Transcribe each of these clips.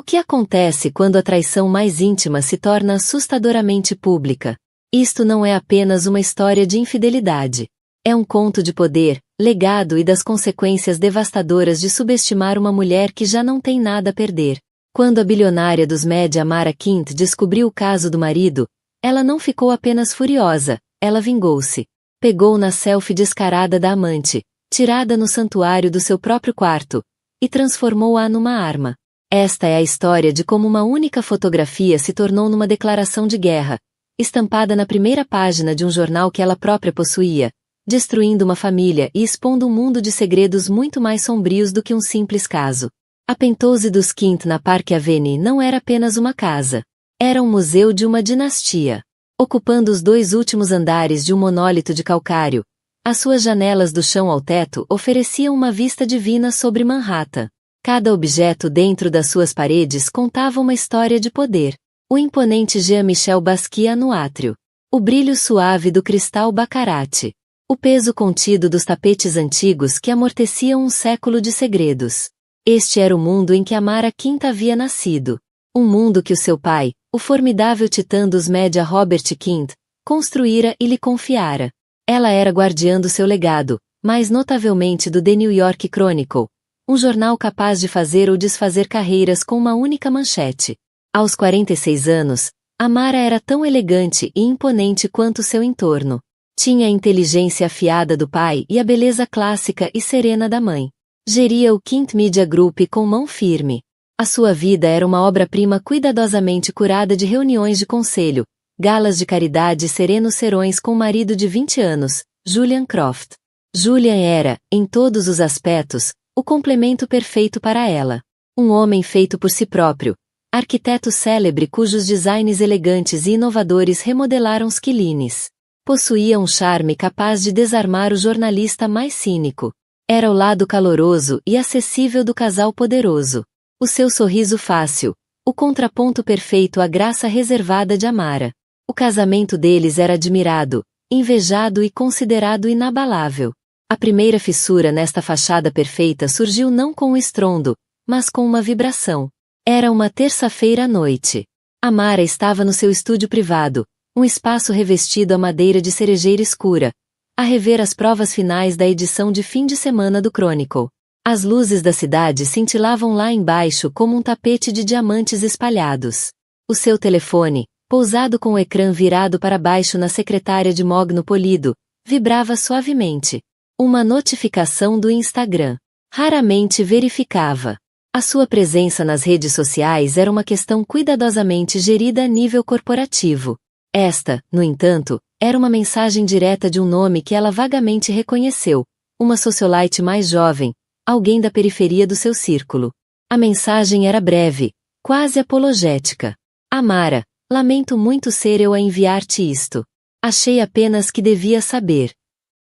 que acontece quando a traição mais íntima se torna assustadoramente pública? Isto não é apenas uma história de infidelidade. É um conto de poder, legado e das consequências devastadoras de subestimar uma mulher que já não tem nada a perder. Quando a bilionária dos média Amara Quint descobriu o caso do marido, ela não ficou apenas furiosa, ela vingou-se. Pegou na selfie descarada da amante, tirada no santuário do seu próprio quarto, e transformou-a numa arma. Esta é a história de como uma única fotografia se tornou numa declaração de guerra, estampada na primeira página de um jornal que ela própria possuía, destruindo uma família e expondo um mundo de segredos muito mais sombrios do que um simples caso. A Penthouse dos Quint na Park Avenue não era apenas uma casa. Era um museu de uma dinastia. Ocupando os 2 últimos andares de um monólito de calcário, as suas janelas do chão ao teto ofereciam uma vista divina sobre Manhattan. Cada objeto dentro das suas paredes contava uma história de poder. O imponente Jean-Michel Basquiat no átrio. O brilho suave do cristal Baccarat. O peso contido dos tapetes antigos que amorteciam um século de segredos. Este era o mundo em que Amara Quint havia nascido. Um mundo que o seu pai, o formidável titã dos média Robert Quint, construíra e lhe confiara. Ela era guardiã do seu legado, mais notavelmente do The New York Chronicle, um jornal capaz de fazer ou desfazer carreiras com uma única manchete. Aos 46 anos, Amara era tão elegante e imponente quanto seu entorno. Tinha a inteligência afiada do pai e a beleza clássica e serena da mãe. Geria o Quint Media Group com mão firme. A sua vida era uma obra-prima cuidadosamente curada de reuniões de conselho, galas de caridade e serenos serões com o marido de 20 anos, Julian Croft. Julian era, em todos os aspectos, o complemento perfeito para ela. Um homem feito por si próprio, arquiteto célebre cujos designs elegantes e inovadores remodelaram os quilines. Possuía um charme capaz de desarmar o jornalista mais cínico. Era o lado caloroso e acessível do casal poderoso. O seu sorriso fácil, o contraponto perfeito à graça reservada de Amara. O casamento deles era admirado, invejado e considerado inabalável. A primeira fissura nesta fachada perfeita surgiu não com um estrondo, mas com uma vibração. Era uma terça-feira à noite. Amara estava no seu estúdio privado, um espaço revestido a madeira de cerejeira escura, a rever as provas finais da edição de fim de semana do Chronicle. As luzes da cidade cintilavam lá embaixo como um tapete de diamantes espalhados. O seu telefone, pousado com o ecrã virado para baixo na secretária de mogno polido, vibrava suavemente. Uma notificação do Instagram. Raramente verificava. A sua presença nas redes sociais era uma questão cuidadosamente gerida a nível corporativo. Esta, no entanto, era uma mensagem direta de um nome que ela vagamente reconheceu, uma socialite mais jovem, alguém da periferia do seu círculo. A mensagem era breve, quase apologética. Amara, lamento muito ser eu a enviar-te isto. Achei apenas que devia saber.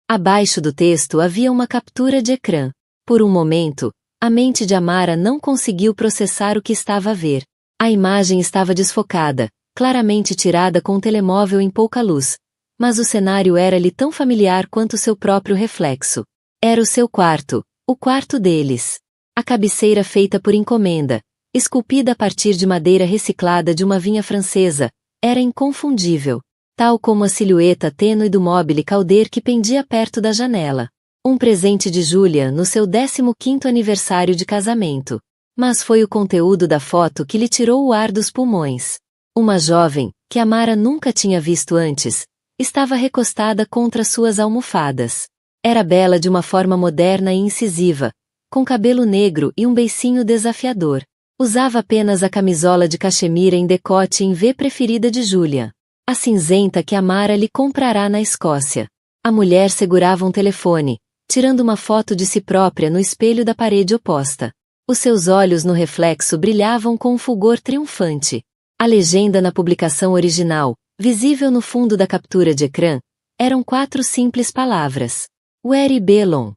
Abaixo do texto havia uma captura de ecrã. Por um momento, a mente de Amara não conseguiu processar o que estava a ver. A imagem estava desfocada, claramente tirada com um telemóvel em pouca luz, mas o cenário era-lhe tão familiar quanto seu próprio reflexo. Era o seu quarto, o quarto deles. A cabeceira feita por encomenda, esculpida a partir de madeira reciclada de uma vinha francesa, era inconfundível, tal como a silhueta tênue do mobile Calder que pendia perto da janela. Um presente de Julia no seu 15º aniversário de casamento. Mas foi o conteúdo da foto que lhe tirou o ar dos pulmões. Uma jovem, que Amara nunca tinha visto antes, estava recostada contra suas almofadas. Era bela de uma forma moderna e incisiva, com cabelo negro e um beicinho desafiador. Usava apenas a camisola de cachemira em decote em V preferida de Julia, a cinzenta que Amara lhe comprará na Escócia. A mulher segurava um telefone, tirando uma foto de si própria no espelho da parede oposta. Os seus olhos no reflexo brilhavam com um fulgor triunfante. A legenda na publicação original, visível no fundo da captura de ecrã, eram 4 simples palavras. Where belong?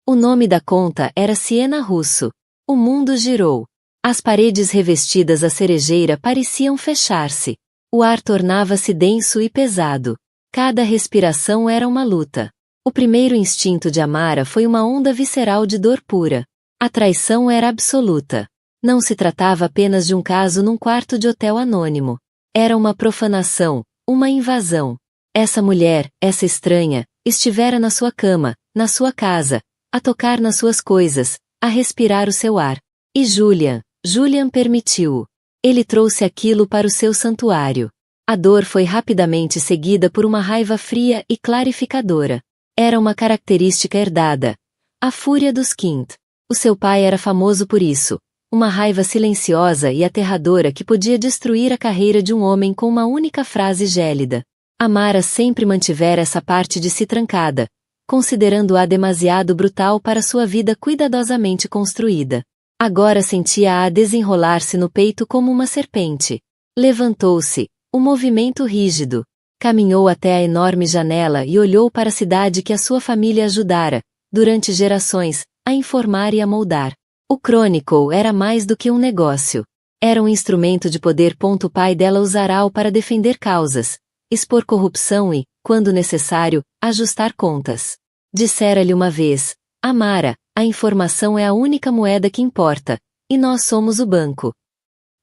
O nome da conta era Siena Russo. O mundo girou. As paredes revestidas a cerejeira pareciam fechar-se. O ar tornava-se denso e pesado. Cada respiração era uma luta. O primeiro instinto de Amara foi uma onda visceral de dor pura. A traição era absoluta. Não se tratava apenas de um caso num quarto de hotel anônimo. Era uma profanação, uma invasão. Essa mulher, essa estranha, estivera na sua cama, na sua casa, a tocar nas suas coisas, a respirar o seu ar. E Julian permitiu-o. Ele trouxe aquilo para o seu santuário. A dor foi rapidamente seguida por uma raiva fria e clarificadora. Era uma característica herdada. A fúria dos Quint. O seu pai era famoso por isso. Uma raiva silenciosa e aterradora que podia destruir a carreira de um homem com uma única frase gélida. Amara sempre mantivera essa parte de si trancada, considerando-a demasiado brutal para sua vida cuidadosamente construída. Agora sentia-a desenrolar-se no peito como uma serpente. Levantou-se, o movimento rígido. Caminhou até a enorme janela e olhou para a cidade que a sua família ajudara, durante gerações, a informar e a moldar. O Chronicle era mais do que um negócio. Era um instrumento de poder. O pai dela usará-o para defender causas, expor corrupção e, quando necessário, ajustar contas. Dissera-lhe uma vez: Amara, a informação é a única moeda que importa, e nós somos o banco.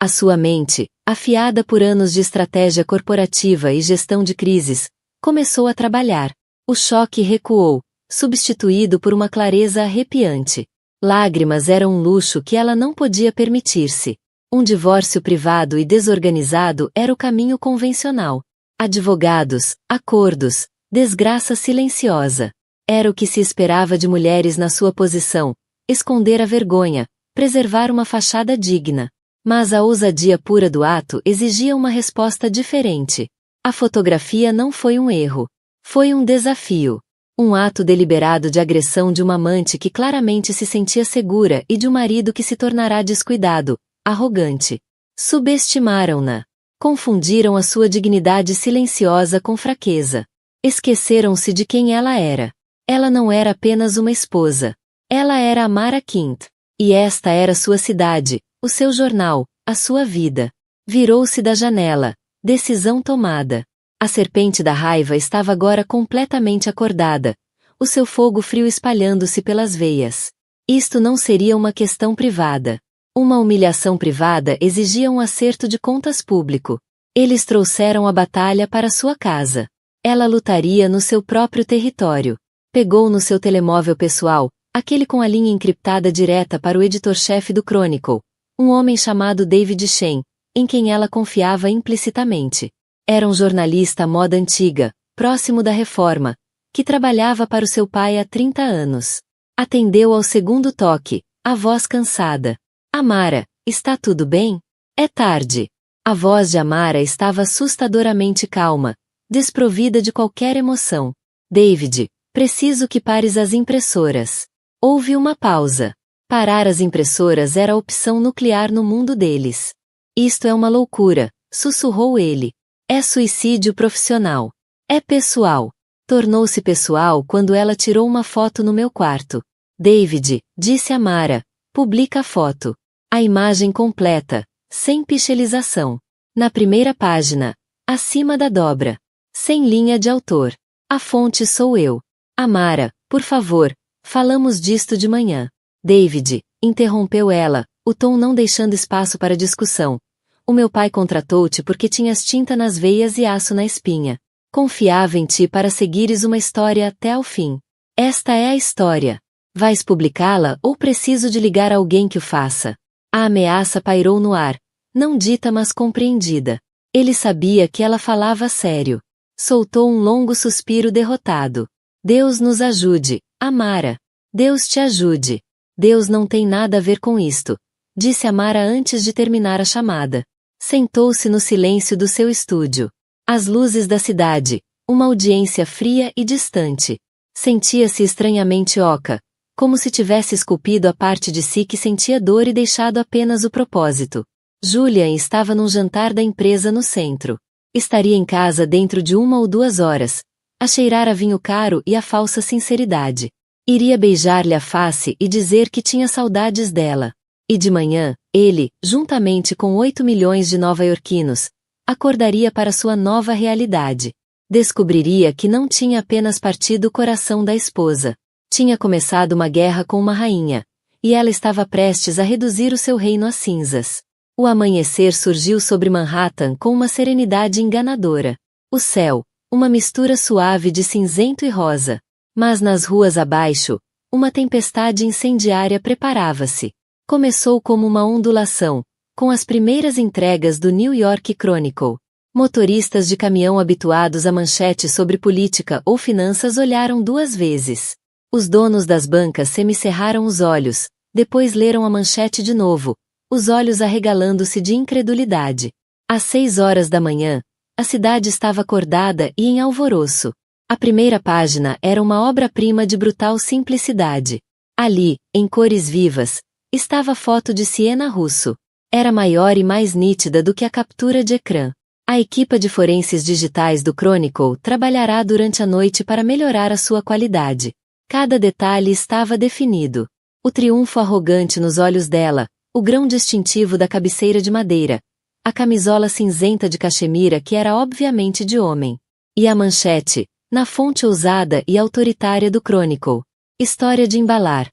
A sua mente, afiada por anos de estratégia corporativa e gestão de crises, começou a trabalhar. O choque recuou, substituído por uma clareza arrepiante. Lágrimas eram um luxo que ela não podia permitir-se. Um divórcio privado e desorganizado era o caminho convencional. Advogados, acordos, desgraça silenciosa. Era o que se esperava de mulheres na sua posição: esconder a vergonha, preservar uma fachada digna. Mas a ousadia pura do ato exigia uma resposta diferente. A fotografia não foi um erro. Foi um desafio. Um ato deliberado de agressão de uma amante que claramente se sentia segura e de um marido que se tornará descuidado, arrogante. Subestimaram-na. Confundiram a sua dignidade silenciosa com fraqueza. Esqueceram-se de quem ela era. Ela não era apenas uma esposa. Ela era Amara Quint. E esta era sua cidade, o seu jornal, a sua vida. Virou-se da janela. Decisão tomada. A serpente da raiva estava agora completamente acordada, o seu fogo frio espalhando-se pelas veias. Isto não seria uma questão privada. Uma humilhação privada exigia um acerto de contas público. Eles trouxeram a batalha para sua casa. Ela lutaria no seu próprio território. Pegou no seu telemóvel pessoal, aquele com a linha encriptada direta para o editor-chefe do Chronicle, um homem chamado David Shen, em quem ela confiava implicitamente. Era um jornalista à moda antiga, próximo da reforma, que trabalhava para o seu pai há 30 anos. Atendeu ao segundo toque, a voz cansada. Amara, está tudo bem? É tarde. A voz de Amara estava assustadoramente calma, desprovida de qualquer emoção. David, preciso que pares as impressoras. Houve uma pausa. Parar as impressoras era a opção nuclear no mundo deles. Isto é uma loucura, sussurrou ele. É suicídio profissional. É pessoal. Tornou-se pessoal quando ela tirou uma foto no meu quarto. David, disse Amara, publica a foto. A imagem completa, sem pichelização. Na primeira página, acima da dobra. Sem linha de autor. A fonte sou eu. Amara, por favor, falamos disto de manhã. David, interrompeu ela, o tom não deixando espaço para discussão. O meu pai contratou-te porque tinhas tinta nas veias e aço na espinha. Confiava em ti para seguires uma história até ao fim. Esta é a história. Vais publicá-la ou preciso de ligar alguém que o faça? A ameaça pairou no ar, não dita mas compreendida. Ele sabia que ela falava sério. Soltou um longo suspiro derrotado. Deus nos ajude, Amara. Deus te ajude. Deus não tem nada a ver com isto, disse Amara antes de terminar a chamada. Sentou-se no silêncio do seu estúdio. As luzes da cidade, uma audiência fria e distante. Sentia-se estranhamente oca, como se tivesse esculpido a parte de si que sentia dor e deixado apenas o propósito. Julian estava num jantar da empresa no centro. Estaria em casa dentro de 1 ou 2 horas, a cheirar a vinho caro e a falsa sinceridade. Iria beijar-lhe a face e dizer que tinha saudades dela. E de manhã, ele, juntamente com 8 milhões de nova-iorquinos, acordaria para sua nova realidade. Descobriria que não tinha apenas partido o coração da esposa. Tinha começado uma guerra com uma rainha, e ela estava prestes a reduzir o seu reino a cinzas. O amanhecer surgiu sobre Manhattan com uma serenidade enganadora. O céu, uma mistura suave de cinzento e rosa. Mas nas ruas abaixo, uma tempestade incendiária preparava-se. Começou como uma ondulação, com as primeiras entregas do New York Chronicle. Motoristas de caminhão habituados a manchetes sobre política ou finanças olharam 2 vezes. Os donos das bancas semicerraram os olhos, depois leram a manchete de novo, os olhos arregalando-se de incredulidade. Às 6 horas da manhã, a cidade estava acordada e em alvoroço. A primeira página era uma obra-prima de brutal simplicidade. Ali, em cores vivas, estava a foto de Siena Russo. Era maior e mais nítida do que a captura de ecrã. A equipa de forenses digitais do Chronicle trabalhará durante a noite para melhorar a sua qualidade. Cada detalhe estava definido. O triunfo arrogante nos olhos dela, o grão distintivo da cabeceira de madeira, a camisola cinzenta de cachemira que era obviamente de homem. E a manchete, na fonte ousada e autoritária do Chronicle. História de embalar.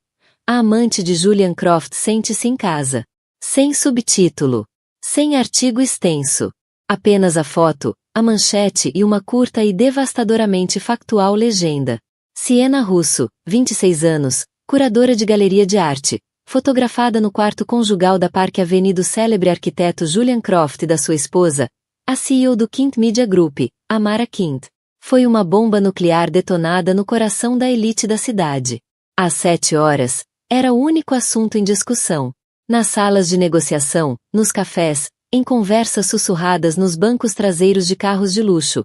A amante de Julian Croft sente-se em casa. Sem subtítulo. Sem artigo extenso. Apenas a foto, a manchete e uma curta e devastadoramente factual legenda. Siena Russo, 26 anos, curadora de galeria de arte, fotografada no quarto conjugal da Park Avenue do célebre arquiteto Julian Croft e da sua esposa, a CEO do Quint Media Group, Amara Quint. Foi uma bomba nuclear detonada no coração da elite da cidade. Às 7 horas, era o único assunto em discussão. Nas salas de negociação, nos cafés, em conversas sussurradas nos bancos traseiros de carros de luxo.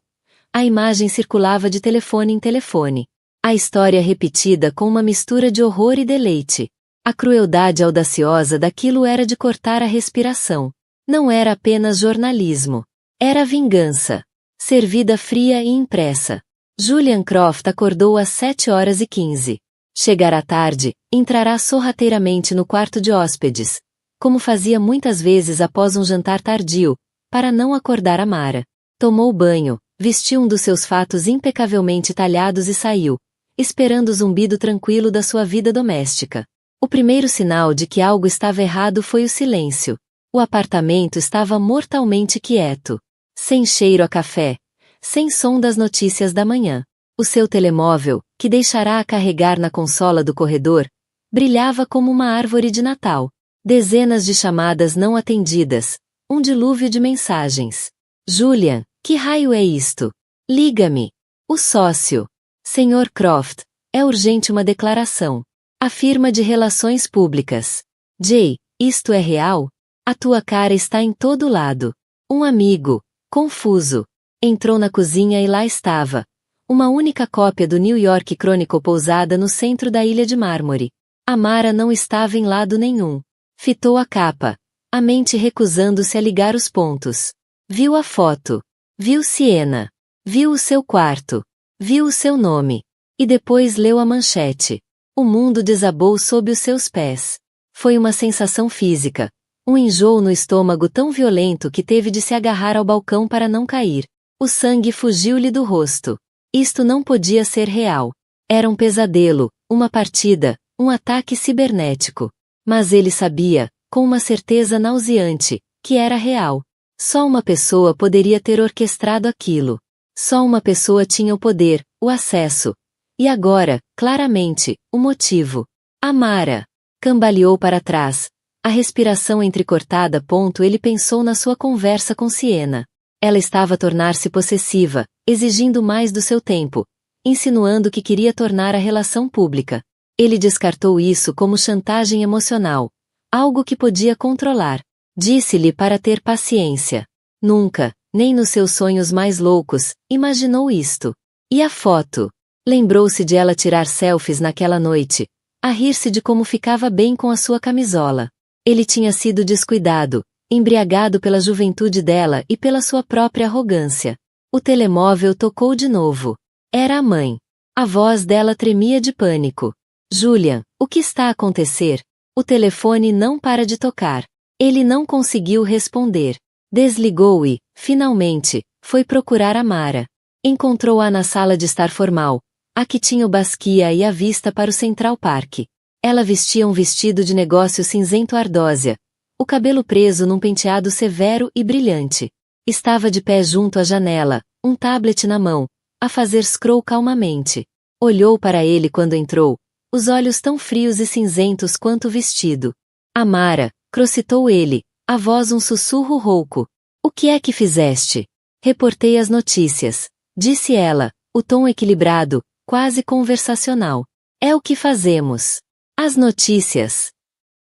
A imagem circulava de telefone em telefone. A história repetida com uma mistura de horror e deleite. A crueldade audaciosa daquilo era de cortar a respiração. Não era apenas jornalismo. Era vingança. Servida fria e impressa. Julian Croft acordou às 7h15. Chegará tarde, entrará sorrateiramente no quarto de hóspedes, como fazia muitas vezes após um jantar tardio, para não acordar Amara. Tomou banho, vestiu um dos seus fatos impecavelmente talhados e saiu, esperando o zumbido tranquilo da sua vida doméstica. O primeiro sinal de que algo estava errado foi o silêncio. O apartamento estava mortalmente quieto. Sem cheiro a café. Sem som das notícias da manhã. O seu telemóvel, que deixará a carregar na consola do corredor, brilhava como uma árvore de Natal. Dezenas de chamadas não atendidas. Um dilúvio de mensagens. Julian, que raio é isto? Liga-me. O sócio. Senhor Croft, é urgente uma declaração. A firma de relações públicas. Jay, isto é real? A tua cara está em todo lado. Um amigo, confuso, entrou na cozinha e lá estava. Uma única cópia do New York Chronicle pousada no centro da Ilha de Mármore. Amara não estava em lado nenhum. Fitou a capa, a mente recusando-se a ligar os pontos. Viu a foto. Viu Siena. Viu o seu quarto. Viu o seu nome. E depois leu a manchete. O mundo desabou sob os seus pés. Foi uma sensação física. Um enjoo no estômago tão violento que teve de se agarrar ao balcão para não cair. O sangue fugiu-lhe do rosto. Isto não podia ser real. Era um pesadelo, uma partida, um ataque cibernético. Mas ele sabia, com uma certeza nauseante, que era real. Só uma pessoa poderia ter orquestrado aquilo. Só uma pessoa tinha o poder, o acesso. E agora, claramente, o motivo. Amara. Cambaleou para trás. A respiração entrecortada. Ele pensou na sua conversa com Siena. Ela estava a tornar-se possessiva, exigindo mais do seu tempo, insinuando que queria tornar a relação pública. Ele descartou isso como chantagem emocional, algo que podia controlar. Disse-lhe para ter paciência. Nunca, nem nos seus sonhos mais loucos, imaginou isto. E a foto? Lembrou-se de ela tirar selfies naquela noite, a rir-se de como ficava bem com a sua camisola. Ele tinha sido descuidado, embriagado pela juventude dela e pela sua própria arrogância. O telemóvel tocou de novo. Era a mãe. A voz dela tremia de pânico. Julian, o que está a acontecer? O telefone não para de tocar. Ele não conseguiu responder. Desligou e, finalmente, foi procurar Amara. Encontrou-a na sala de estar formal, a que tinha o Basquiat e a vista para o Central Park. Ela vestia um vestido de negócio cinzento ardósia, o cabelo preso num penteado severo e brilhante. Estava de pé junto à janela, um tablet na mão, a fazer scroll calmamente. Olhou para ele quando entrou, os olhos tão frios e cinzentos quanto o vestido. Amara, crocitou ele, a voz um sussurro rouco. O que é que fizeste? Reportei as notícias, disse ela, o tom equilibrado, quase conversacional. É o que fazemos. As notícias.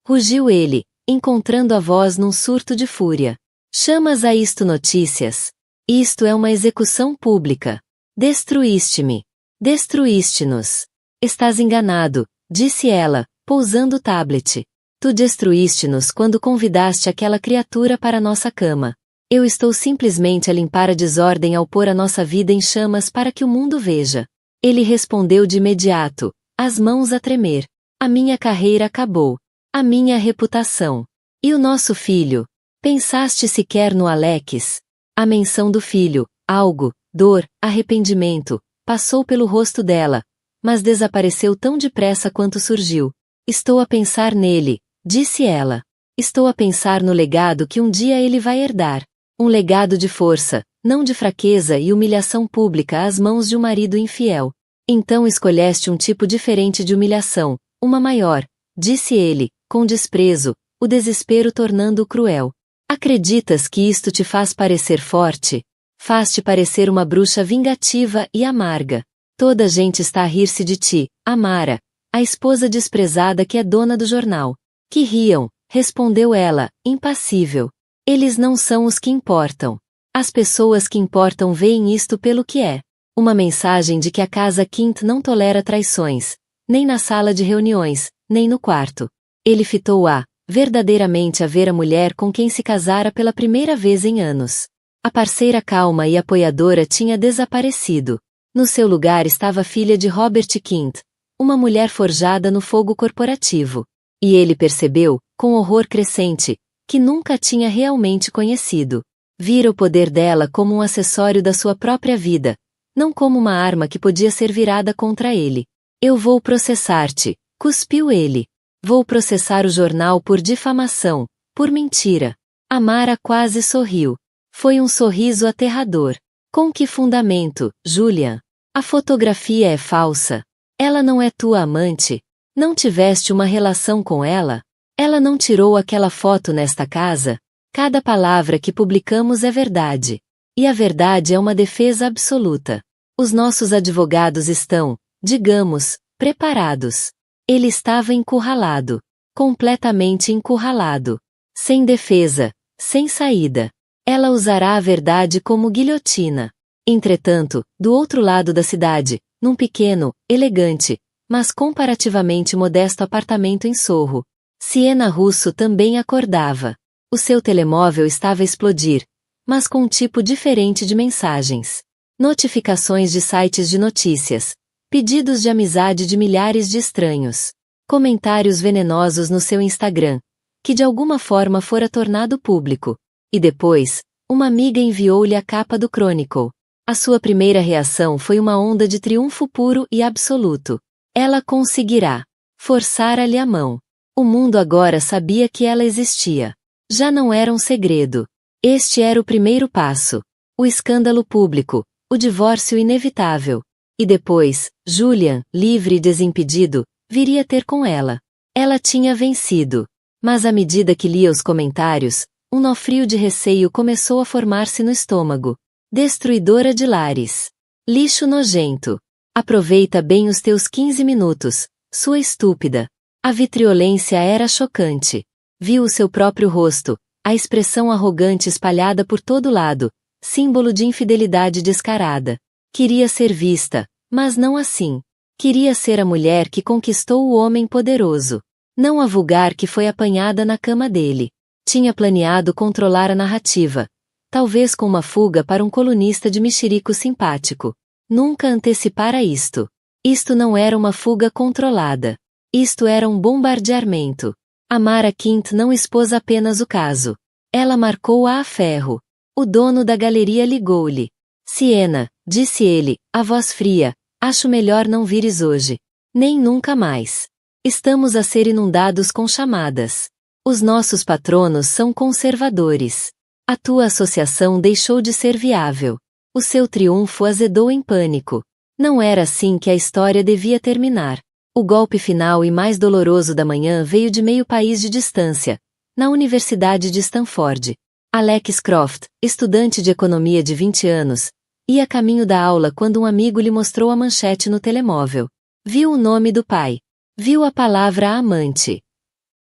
Rugiu ele, encontrando a voz num surto de fúria. Chamas a isto notícias? Isto é uma execução pública. Destruíste-me. Destruíste-nos. Estás enganado, disse ela, pousando o tablet. Tu destruíste-nos quando convidaste aquela criatura para nossa cama. Eu estou simplesmente a limpar a desordem ao pôr a nossa vida em chamas para que o mundo veja. Ele respondeu de imediato, as mãos a tremer. A minha carreira acabou. A minha reputação. E o nosso filho? Pensaste sequer no Alex? A menção do filho, algo, dor, arrependimento, passou pelo rosto dela, mas desapareceu tão depressa quanto surgiu. Estou a pensar nele, disse ela. Estou a pensar no legado que um dia ele vai herdar. Um legado de força, não de fraqueza e humilhação pública às mãos de um marido infiel. Então escolheste um tipo diferente de humilhação, uma maior, disse ele, com desprezo, o desespero tornando-o cruel. Acreditas que isto te faz parecer forte? Faz-te parecer uma bruxa vingativa e amarga. Toda a gente está a rir-se de ti, Amara, a esposa desprezada que é dona do jornal. Que riam, respondeu ela, impassível. Eles não são os que importam. As pessoas que importam veem isto pelo que é. Uma mensagem de que a casa Quint não tolera traições, nem na sala de reuniões, nem no quarto. Ele fitou-a, verdadeiramente a ver a mulher com quem se casara pela primeira vez em anos. A parceira calma e apoiadora tinha desaparecido. No seu lugar estava a filha de Robert Quint, uma mulher forjada no fogo corporativo. E ele percebeu, com horror crescente, que nunca a tinha realmente conhecido. Vira o poder dela como um acessório da sua própria vida, não como uma arma que podia ser virada contra ele. Eu vou processar-te, cuspiu ele. Vou processar o jornal por difamação, por mentira. Amara quase sorriu. Foi um sorriso aterrador. Com que fundamento, Julian? A fotografia é falsa. Ela não é tua amante? Não tiveste uma relação com ela? Ela não tirou aquela foto nesta casa? Cada palavra que publicamos é verdade. E a verdade é uma defesa absoluta. Os nossos advogados estão, digamos, preparados. Ele estava encurralado. Completamente encurralado. Sem defesa, sem saída. Ela usará a verdade como guilhotina. Entretanto, do outro lado da cidade, num pequeno, elegante, mas comparativamente modesto apartamento em Sorro, Siena Russo também acordava. O seu telemóvel estava a explodir, mas com um tipo diferente de mensagens. Notificações de sites de notícias, pedidos de amizade de milhares de estranhos, comentários venenosos no seu Instagram, que de alguma forma fora tornado público. E depois, uma amiga enviou-lhe a capa do Chronicle. A sua primeira reação foi uma onda de triunfo puro e absoluto. Ela conseguirá. Forçara-lhe a mão. O mundo agora sabia que ela existia. Já não era um segredo. Este era o primeiro passo. O escândalo público, o divórcio inevitável. E depois, Julian, livre e desimpedido, viria ter com ela. Ela tinha vencido. Mas à medida que lia os comentários, um nó frio de receio começou a formar-se no estômago. Destruidora de lares. Lixo nojento. Aproveita bem os teus 15 minutos, sua estúpida. A vitriolência era chocante. Viu o seu próprio rosto, a expressão arrogante espalhada por todo lado, símbolo de infidelidade descarada. Queria ser vista, mas não assim. Queria ser a mulher que conquistou o homem poderoso. Não a vulgar que foi apanhada na cama dele. Tinha planeado controlar a narrativa. Talvez com uma fuga para um colunista de mexerico simpático. Nunca antecipara isto. Isto não era uma fuga controlada. Isto era um bombardeamento. Amara Quint não expôs apenas o caso. Ela marcou-a a ferro. O dono da galeria ligou-lhe. Siena, disse ele, a voz fria, acho melhor não vires hoje. Nem nunca mais. Estamos a ser inundados com chamadas. Os nossos patronos são conservadores. A tua associação deixou de ser viável. O seu triunfo azedou em pânico. Não era assim que a história devia terminar. O golpe final e mais doloroso da manhã veio de meio país de distância, na Universidade de Stanford. Alex Croft, estudante de economia de 20 anos, ia a caminho da aula quando um amigo lhe mostrou a manchete no telemóvel. Viu o nome do pai. Viu a palavra amante.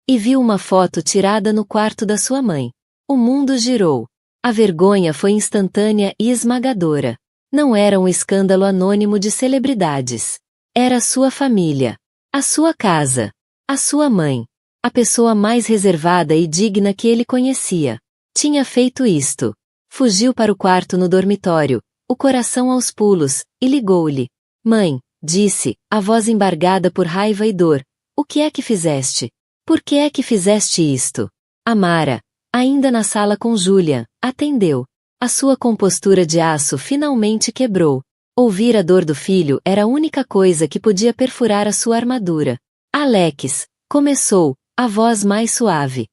E viu uma foto tirada no quarto da sua mãe. O mundo girou. A vergonha foi instantânea e esmagadora. Não era um escândalo anônimo de celebridades. Era a sua família. A sua casa. A sua mãe. A pessoa mais reservada e digna que ele conhecia. Tinha feito isto. Fugiu para o quarto no dormitório, o coração aos pulos, e ligou-lhe. Mãe, disse, a voz embargada por raiva e dor. O que é que fizeste? Por que é que fizeste isto? Amara, ainda na sala com Julian, atendeu. A sua compostura de aço finalmente quebrou. Ouvir a dor do filho era a única coisa que podia perfurar a sua armadura. Alex, começou, a voz mais suave.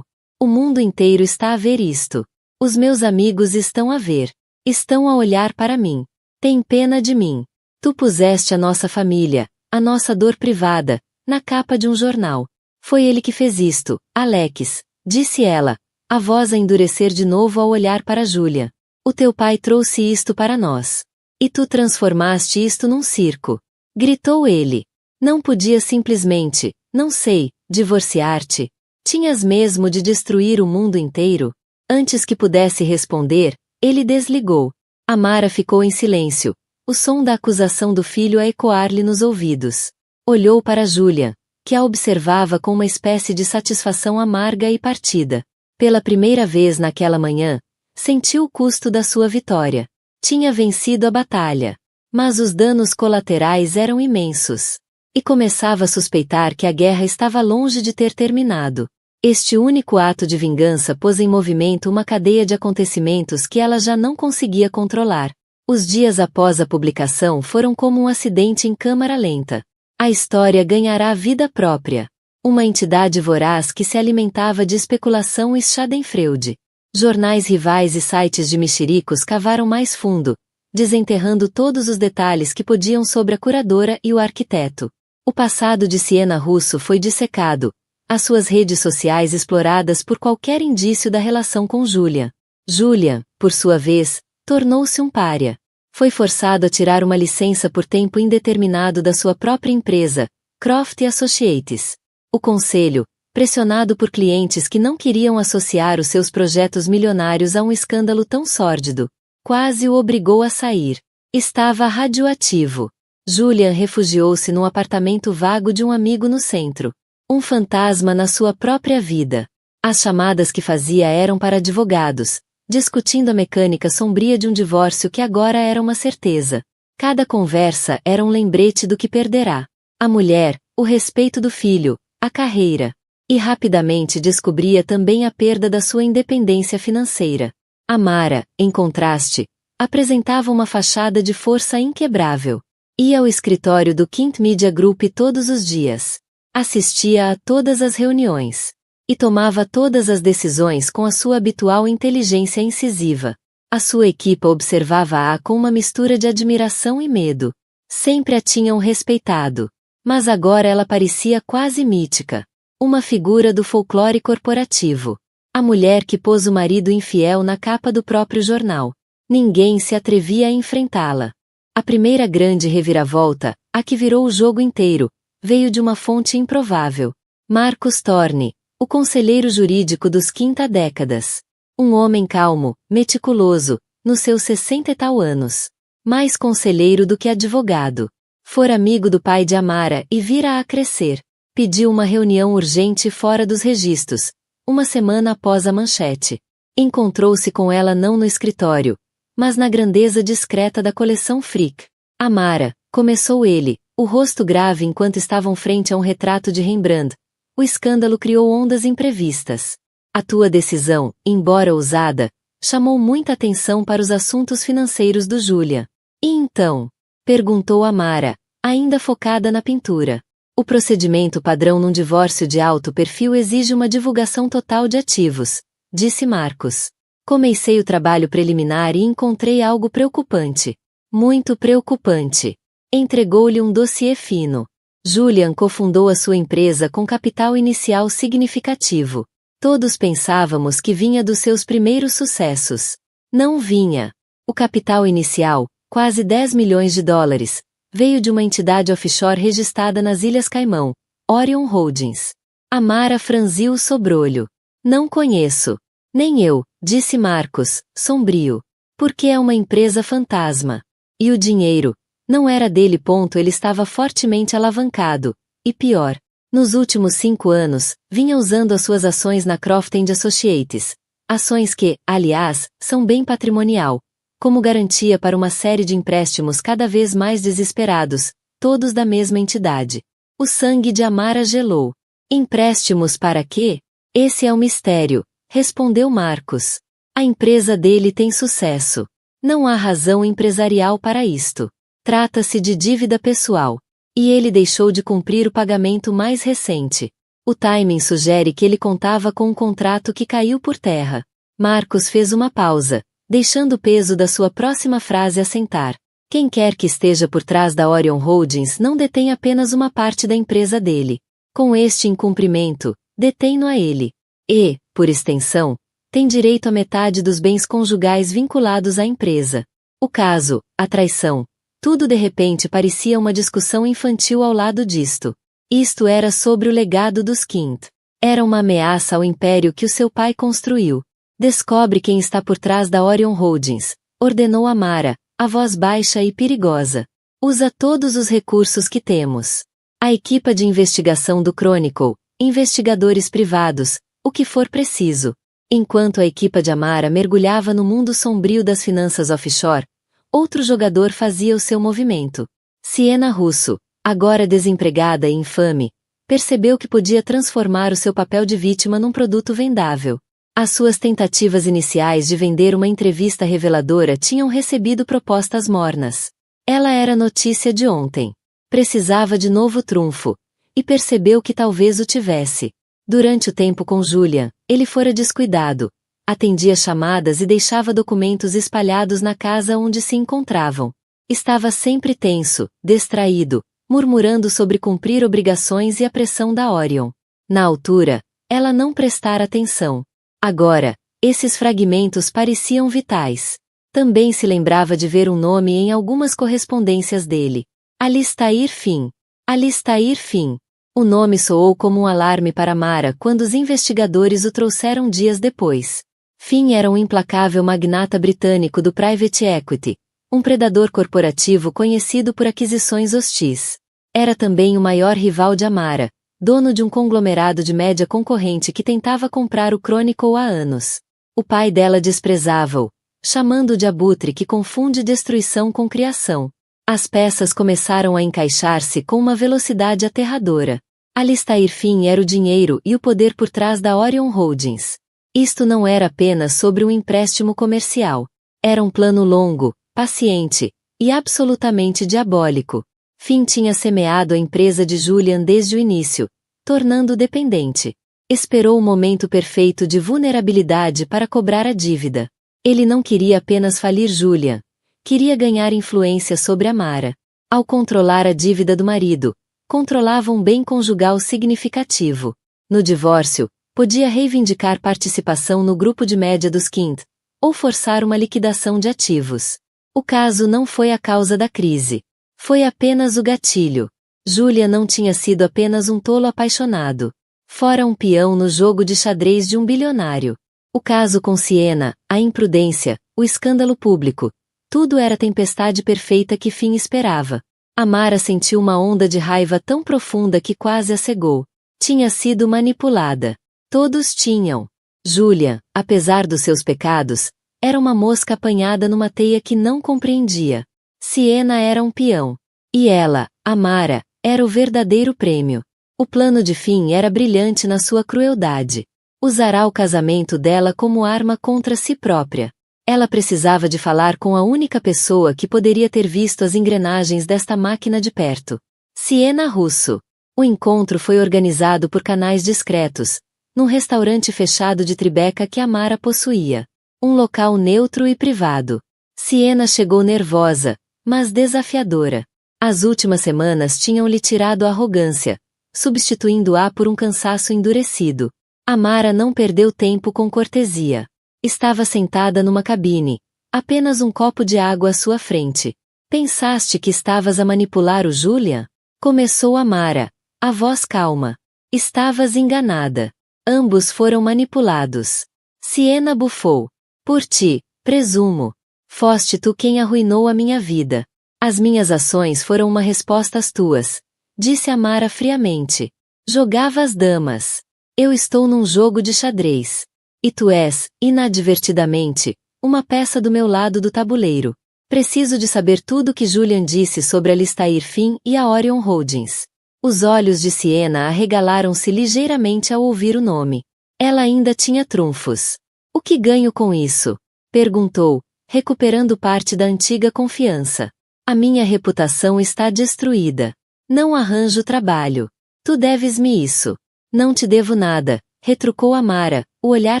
O mundo inteiro está a ver isto. Os meus amigos estão a ver. Estão a olhar para mim. Tem pena de mim. Tu puseste a nossa família, a nossa dor privada, na capa de um jornal. Foi ele que fez isto, Alex, disse ela, a voz a endurecer de novo ao olhar para Julian. O teu pai trouxe isto para nós. E tu transformaste isto num circo. Gritou ele. Não podia simplesmente, não sei, divorciar-te. Tinhas mesmo de destruir o mundo inteiro? Antes que pudesse responder, ele desligou. Amara ficou em silêncio, o som da acusação do filho a ecoar-lhe nos ouvidos. Olhou para Julian, que a observava com uma espécie de satisfação amarga e partida. Pela primeira vez naquela manhã, sentiu o custo da sua vitória. Tinha vencido a batalha. Mas os danos colaterais eram imensos. E começava a suspeitar que a guerra estava longe de ter terminado. Este único ato de vingança pôs em movimento uma cadeia de acontecimentos que ela já não conseguia controlar. Os dias após a publicação foram como um acidente em câmara lenta. A história ganhará vida própria. Uma entidade voraz que se alimentava de especulação e schadenfreude. Jornais rivais e sites de mexericos cavaram mais fundo, desenterrando todos os detalhes que podiam sobre a curadora e o arquiteto. O passado de Siena Russo foi dissecado, as suas redes sociais exploradas por qualquer indício da relação com Julian. Julian, por sua vez, tornou-se um pária. Foi forçado a tirar uma licença por tempo indeterminado da sua própria empresa, Croft Associates. O conselho, pressionado por clientes que não queriam associar os seus projetos milionários a um escândalo tão sórdido, quase o obrigou a sair. Estava radioativo. Julian refugiou-se num apartamento vago de um amigo no centro. Um fantasma na sua própria vida. As chamadas que fazia eram para advogados, discutindo a mecânica sombria de um divórcio que agora era uma certeza. Cada conversa era um lembrete do que perderá. A mulher, o respeito do filho, a carreira. E rapidamente descobria também a perda da sua independência financeira. Amara, em contraste, apresentava uma fachada de força inquebrável. Ia ao escritório do Quint Media Group todos os dias. Assistia a todas as reuniões. E tomava todas as decisões com a sua habitual inteligência incisiva. A sua equipa observava-a com uma mistura de admiração e medo. Sempre a tinham respeitado. Mas agora ela parecia quase mítica. Uma figura do folclore corporativo. A mulher que pôs o marido infiel na capa do próprio jornal. Ninguém se atrevia a enfrentá-la. A primeira grande reviravolta, a que virou o jogo inteiro, veio de uma fonte improvável. Marcus Thorne, o conselheiro jurídico dos quinta décadas. Um homem calmo, meticuloso, nos seus 60 e tal anos. Mais conselheiro do que advogado. Fora amigo do pai de Amara e vira a crescer. Pediu uma reunião urgente fora dos registros, uma semana após a manchete. Encontrou-se com ela não no escritório, mas na grandeza discreta da coleção Frick. Amara, começou ele, o rosto grave enquanto estavam frente a um retrato de Rembrandt. O escândalo criou ondas imprevistas. A tua decisão, embora ousada, chamou muita atenção para os assuntos financeiros do Julian. E então? Perguntou Amara, ainda focada na pintura. O procedimento padrão num divórcio de alto perfil exige uma divulgação total de ativos, disse Marcos. Comecei o trabalho preliminar e encontrei algo preocupante. Muito preocupante. Entregou-lhe um dossiê fino. Julian cofundou a sua empresa com capital inicial significativo. Todos pensávamos que vinha dos seus primeiros sucessos. Não vinha. O capital inicial, quase 10 milhões de dólares, veio de uma entidade offshore registrada nas Ilhas Caimão, Orion Holdings. Amara franziu o sobrolho. Não conheço. Nem eu, disse Marcos, sombrio. Porque é uma empresa fantasma. E o dinheiro? Não era dele. Ele estava fortemente alavancado. E pior. Nos últimos 5 anos, vinha usando as suas ações na Croft Associates. Ações que, aliás, são bem patrimonial. Como garantia para uma série de empréstimos cada vez mais desesperados, todos da mesma entidade. O sangue de Amara gelou. Empréstimos para quê? Esse é o mistério, respondeu Marcos. A empresa dele tem sucesso. Não há razão empresarial para isto. Trata-se de dívida pessoal. E ele deixou de cumprir o pagamento mais recente. O timing sugere que ele contava com um contrato que caiu por terra. Marcos fez uma pausa, deixando o peso da sua próxima frase assentar. Quem quer que esteja por trás da Orion Holdings não detém apenas uma parte da empresa dele. Com este incumprimento, detém-no a ele. E, por extensão, tem direito à metade dos bens conjugais vinculados à empresa. O caso, a traição. Tudo de repente parecia uma discussão infantil ao lado disto. Isto era sobre o legado dos Quint. Era uma ameaça ao império que o seu pai construiu. Descobre quem está por trás da Orion Holdings, ordenou Amara, a voz baixa e perigosa. Usa todos os recursos que temos. A equipa de investigação do Chronicle, investigadores privados, o que for preciso. Enquanto a equipa de Amara mergulhava no mundo sombrio das finanças offshore, outro jogador fazia o seu movimento. Siena Russo, agora desempregada e infame, percebeu que podia transformar o seu papel de vítima num produto vendável. As suas tentativas iniciais de vender uma entrevista reveladora tinham recebido propostas mornas. Ela era notícia de ontem. Precisava de novo trunfo. E percebeu que talvez o tivesse. Durante o tempo com Julian, ele fora descuidado. Atendia chamadas e deixava documentos espalhados na casa onde se encontravam. Estava sempre tenso, distraído, murmurando sobre cumprir obrigações e a pressão da Orion. Na altura, ela não prestara atenção. Agora, esses fragmentos pareciam vitais. Também se lembrava de ver um nome em algumas correspondências dele. Alistair Finn. Alistair Finn. O nome soou como um alarme para Mara quando os investigadores o trouxeram dias depois. Finn era um implacável magnata britânico do private equity, um predador corporativo conhecido por aquisições hostis. Era também o maior rival de Amara, dono de um conglomerado de média concorrente que tentava comprar o Chronicle há anos. O pai dela desprezava-o, chamando-o de abutre que confunde destruição com criação. As peças começaram a encaixar-se com uma velocidade aterradora. Alistair Finn era o dinheiro e o poder por trás da Orion Holdings. Isto não era apenas sobre um empréstimo comercial. Era um plano longo, paciente e absolutamente diabólico. Finn tinha semeado a empresa de Julian desde o início, tornando-o dependente. Esperou o momento perfeito de vulnerabilidade para cobrar a dívida. Ele não queria apenas falir Julian. Queria ganhar influência sobre Amara. Ao controlar a dívida do marido, controlava um bem conjugal significativo. No divórcio, podia reivindicar participação no grupo de média dos Quint, ou forçar uma liquidação de ativos. O caso não foi a causa da crise. Foi apenas o gatilho. Julia não tinha sido apenas um tolo apaixonado. Fora um peão no jogo de xadrez de um bilionário. O caso com Siena, a imprudência, o escândalo público. Tudo era a tempestade perfeita que Finn esperava. Amara sentiu uma onda de raiva tão profunda que quase a cegou. Tinha sido manipulada. Todos tinham. Julia, apesar dos seus pecados, era uma mosca apanhada numa teia que não compreendia. Siena era um peão. E ela, Amara, era o verdadeiro prêmio. O plano de Finn era brilhante na sua crueldade. Usará o casamento dela como arma contra si própria. Ela precisava de falar com a única pessoa que poderia ter visto as engrenagens desta máquina de perto. Siena Russo. O encontro foi organizado por canais discretos, num restaurante fechado de Tribeca que Amara possuía. Um local neutro e privado. Siena chegou nervosa, mas desafiadora. As últimas semanas tinham-lhe tirado a arrogância, substituindo-a por um cansaço endurecido. Amara não perdeu tempo com cortesia. Estava sentada numa cabine, apenas um copo de água à sua frente. Pensaste que estavas a manipular o Julian? Começou Amara, a voz calma. Estavas enganada. Ambos foram manipulados. Siena bufou. Por ti, presumo. Foste tu quem arruinou a minha vida. As minhas ações foram uma resposta às tuas, disse Amara friamente. Jogava as damas. Eu estou num jogo de xadrez. E tu és, inadvertidamente, uma peça do meu lado do tabuleiro. Preciso de saber tudo o que Julian disse sobre a Alistair Finn e a Orion Holdings. Os olhos de Siena arregalaram-se ligeiramente ao ouvir o nome. Ela ainda tinha trunfos. O que ganho com isso? Perguntou, recuperando parte da antiga confiança. A minha reputação está destruída. Não arranjo trabalho. Tu deves-me isso. Não te devo nada, retrucou Amara, o olhar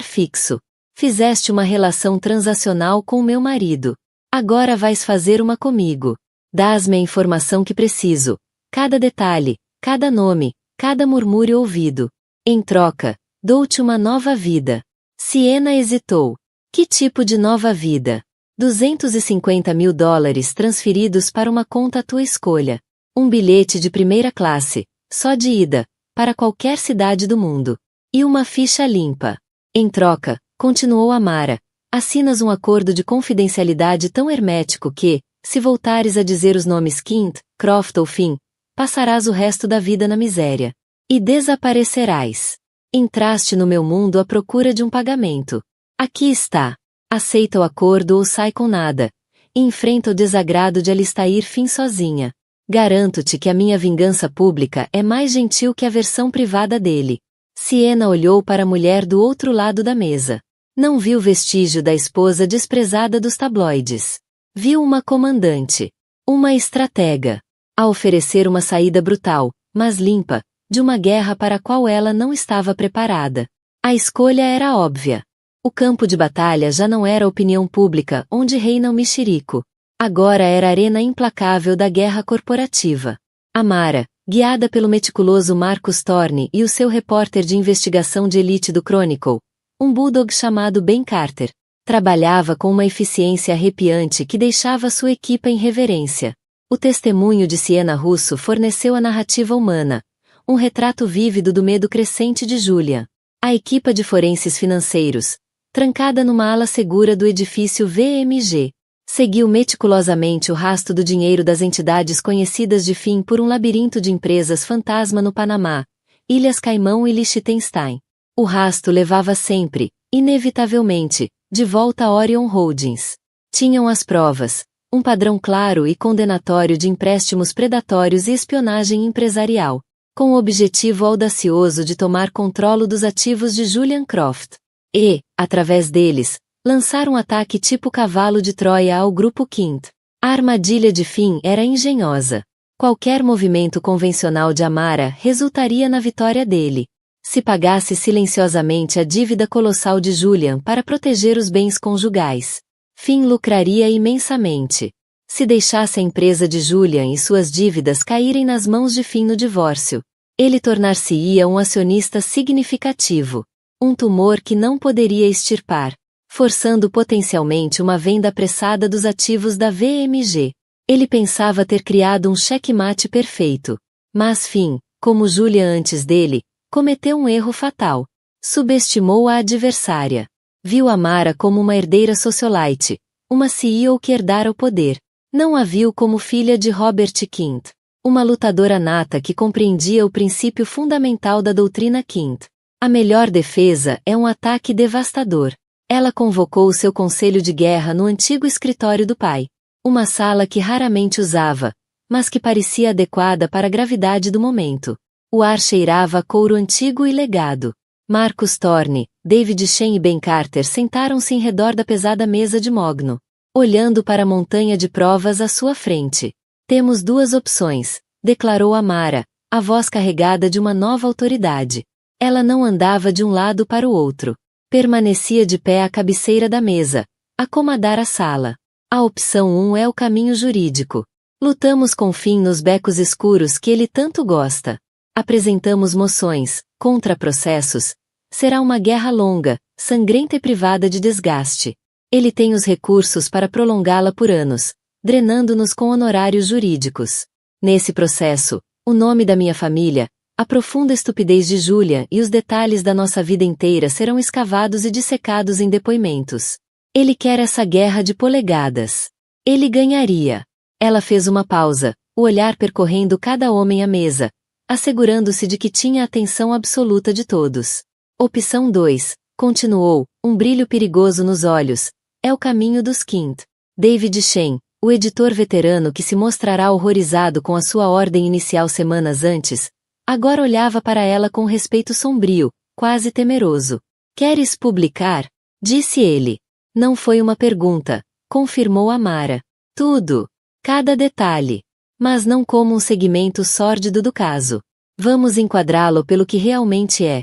fixo. Fizeste uma relação transacional com o meu marido. Agora vais fazer uma comigo. Dás-me a informação que preciso. Cada detalhe, cada nome, cada murmúrio ouvido. Em troca, dou-te uma nova vida. Siena hesitou. Que tipo de nova vida? $250.000 transferidos para uma conta à tua escolha. Um bilhete de primeira classe, só de ida, para qualquer cidade do mundo. E uma ficha limpa. Em troca, continuou Amara, assinas um acordo de confidencialidade tão hermético que, se voltares a dizer os nomes Quint, Croft ou Finn, passarás o resto da vida na miséria. E desaparecerás. Entraste no meu mundo à procura de um pagamento. Aqui está. Aceita o acordo ou sai com nada. E enfrenta o desagrado de Alistair Finn sozinha. Garanto-te que a minha vingança pública é mais gentil que a versão privada dele. Siena olhou para a mulher do outro lado da mesa. Não viu vestígio da esposa desprezada dos tabloides. Viu uma comandante. Uma estratega. A oferecer uma saída brutal, mas limpa, de uma guerra para a qual ela não estava preparada. A escolha era óbvia. O campo de batalha já não era a opinião pública onde reina o mexerico. Agora era a arena implacável da guerra corporativa. Amara, guiada pelo meticuloso Marcus Thorne e o seu repórter de investigação de elite do Chronicle, um bulldog chamado Ben Carter, trabalhava com uma eficiência arrepiante que deixava sua equipe em reverência. O testemunho de Siena Russo forneceu a narrativa humana, um retrato vívido do medo crescente de Julian. A equipa de forenses financeiros, trancada numa ala segura do edifício VMG, seguiu meticulosamente o rastro do dinheiro das entidades conhecidas de Finn por um labirinto de empresas fantasma no Panamá, Ilhas Caimão e Liechtenstein. O rastro levava sempre, inevitavelmente, de volta a Orion Holdings. Tinham as provas, um padrão claro e condenatório de empréstimos predatórios e espionagem empresarial, com o objetivo audacioso de tomar controle dos ativos de Julian Croft. E, através deles, lançar um ataque tipo cavalo de Troia ao Grupo Quint. A armadilha de Finn era engenhosa. Qualquer movimento convencional de Amara resultaria na vitória dele. Se pagasse silenciosamente a dívida colossal de Julian para proteger os bens conjugais, Finn lucraria imensamente. Se deixasse a empresa de Julian e suas dívidas caírem nas mãos de Finn no divórcio, ele tornar-se-ia um acionista significativo. Um tumor que não poderia extirpar, forçando potencialmente uma venda apressada dos ativos da VMG. Ele pensava ter criado um checkmate perfeito. Mas Finn, como Julian antes dele, cometeu um erro fatal. Subestimou a adversária. Viu Amara como uma herdeira socialite, uma CEO que herdara o poder. Não a viu como filha de Robert Quint, uma lutadora nata que compreendia o princípio fundamental da doutrina Quint. A melhor defesa é um ataque devastador. Ela convocou o seu conselho de guerra no antigo escritório do pai. Uma sala que raramente usava, mas que parecia adequada para a gravidade do momento. O ar cheirava a couro antigo e legado. Marcus Thorne, David Shen e Ben Carter sentaram-se em redor da pesada mesa de mogno, olhando para a montanha de provas à sua frente. Temos duas opções, declarou Amara, a voz carregada de uma nova autoridade. Ela não andava de um lado para o outro. Permanecia de pé à cabeceira da mesa, a comandar a sala. A opção 1 é o caminho jurídico. Lutamos com Finn nos becos escuros que ele tanto gosta. Apresentamos moções, contra processos. Será uma guerra longa, sangrenta e privada de desgaste. Ele tem os recursos para prolongá-la por anos, drenando-nos com honorários jurídicos. Nesse processo, o nome da minha família, a profunda estupidez de Julia e os detalhes da nossa vida inteira serão escavados e dissecados em depoimentos. Ele quer essa guerra de polegadas. Ele ganharia. Ela fez uma pausa, o olhar percorrendo cada homem à mesa, assegurando-se de que tinha a atenção absoluta de todos. Opção 2, continuou, um brilho perigoso nos olhos, é o caminho dos Quint. David Shen, o editor veterano que se mostrará horrorizado com a sua ordem inicial semanas antes, agora olhava para ela com respeito sombrio, quase temeroso. Queres publicar? Disse ele. Não foi uma pergunta, confirmou Amara. Tudo. Cada detalhe. Mas não como um segmento sórdido do caso. Vamos enquadrá-lo pelo que realmente é.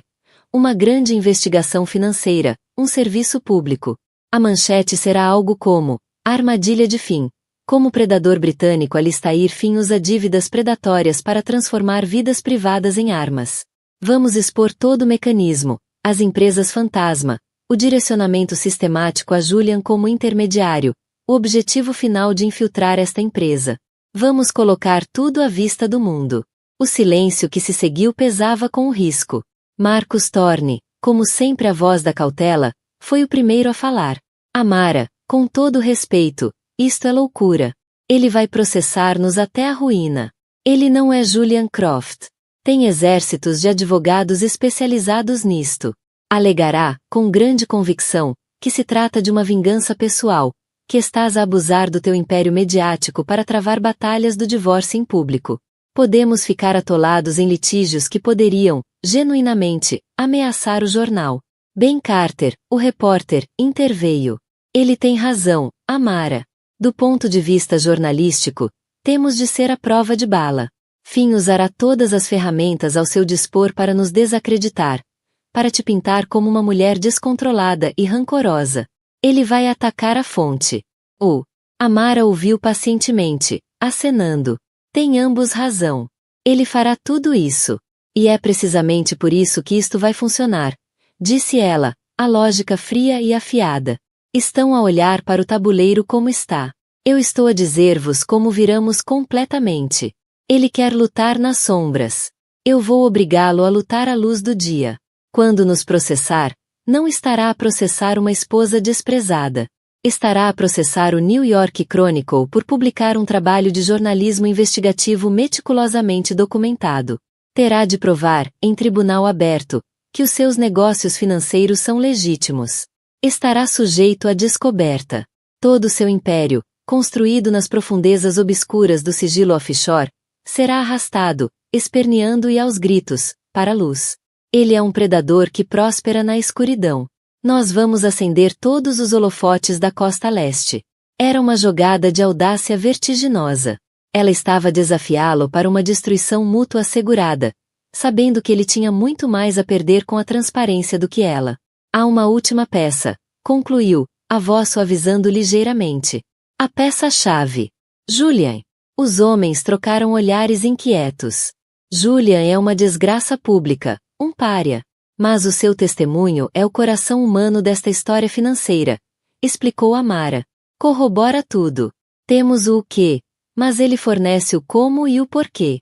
Uma grande investigação financeira, um serviço público. A manchete será algo como: a armadilha de Finn. Como o predador britânico Alistair Finn usa dívidas predatórias para transformar vidas privadas em armas. Vamos expor todo o mecanismo, as empresas fantasma, o direcionamento sistemático a Julian como intermediário, o objetivo final de infiltrar esta empresa. Vamos colocar tudo à vista do mundo. O silêncio que se seguiu pesava com o risco. Marcus Thorne, como sempre a voz da cautela, foi o primeiro a falar. Amara, com todo o respeito, isto é loucura. Ele vai processar-nos até a ruína. Ele não é Julian Croft. Tem exércitos de advogados especializados nisto. Alegará, com grande convicção, que se trata de uma vingança pessoal, que estás a abusar do teu império mediático para travar batalhas do divórcio em público. Podemos ficar atolados em litígios que poderiam, genuinamente, ameaçar o jornal. Ben Carter, o repórter, interveio. Ele tem razão, Amara. Do ponto de vista jornalístico, temos de ser a prova de bala. Finn usará todas as ferramentas ao seu dispor para nos desacreditar, para te pintar como uma mulher descontrolada e rancorosa. Ele vai atacar a fonte. Amara ouviu pacientemente, acenando. Tem ambos razão. Ele fará tudo isso. E é precisamente por isso que isto vai funcionar, disse ela, a lógica fria e afiada. Estão a olhar para o tabuleiro como está. Eu estou a dizer-vos como viramos completamente. Ele quer lutar nas sombras. Eu vou obrigá-lo a lutar à luz do dia. Quando nos processar, não estará a processar uma esposa desprezada. Estará a processar o New York Chronicle por publicar um trabalho de jornalismo investigativo meticulosamente documentado. Terá de provar, em tribunal aberto, que os seus negócios financeiros são legítimos. Estará sujeito à descoberta. Todo o seu império, construído nas profundezas obscuras do sigilo offshore, será arrastado, esperneando e aos gritos, para a luz. Ele é um predador que próspera na escuridão. Nós vamos acender todos os holofotes da costa leste. Era uma jogada de audácia vertiginosa. Ela estava a desafiá-lo para uma destruição mútua assegurada, sabendo que ele tinha muito mais a perder com a transparência do que ela. Há uma última peça, concluiu, a voz suavizando ligeiramente. A peça-chave. Julian. Os homens trocaram olhares inquietos. Julian é uma desgraça pública, um pária. Mas o seu testemunho é o coração humano desta história financeira, explicou Amara. Corrobora tudo. Temos o quê, mas ele fornece o como e o porquê.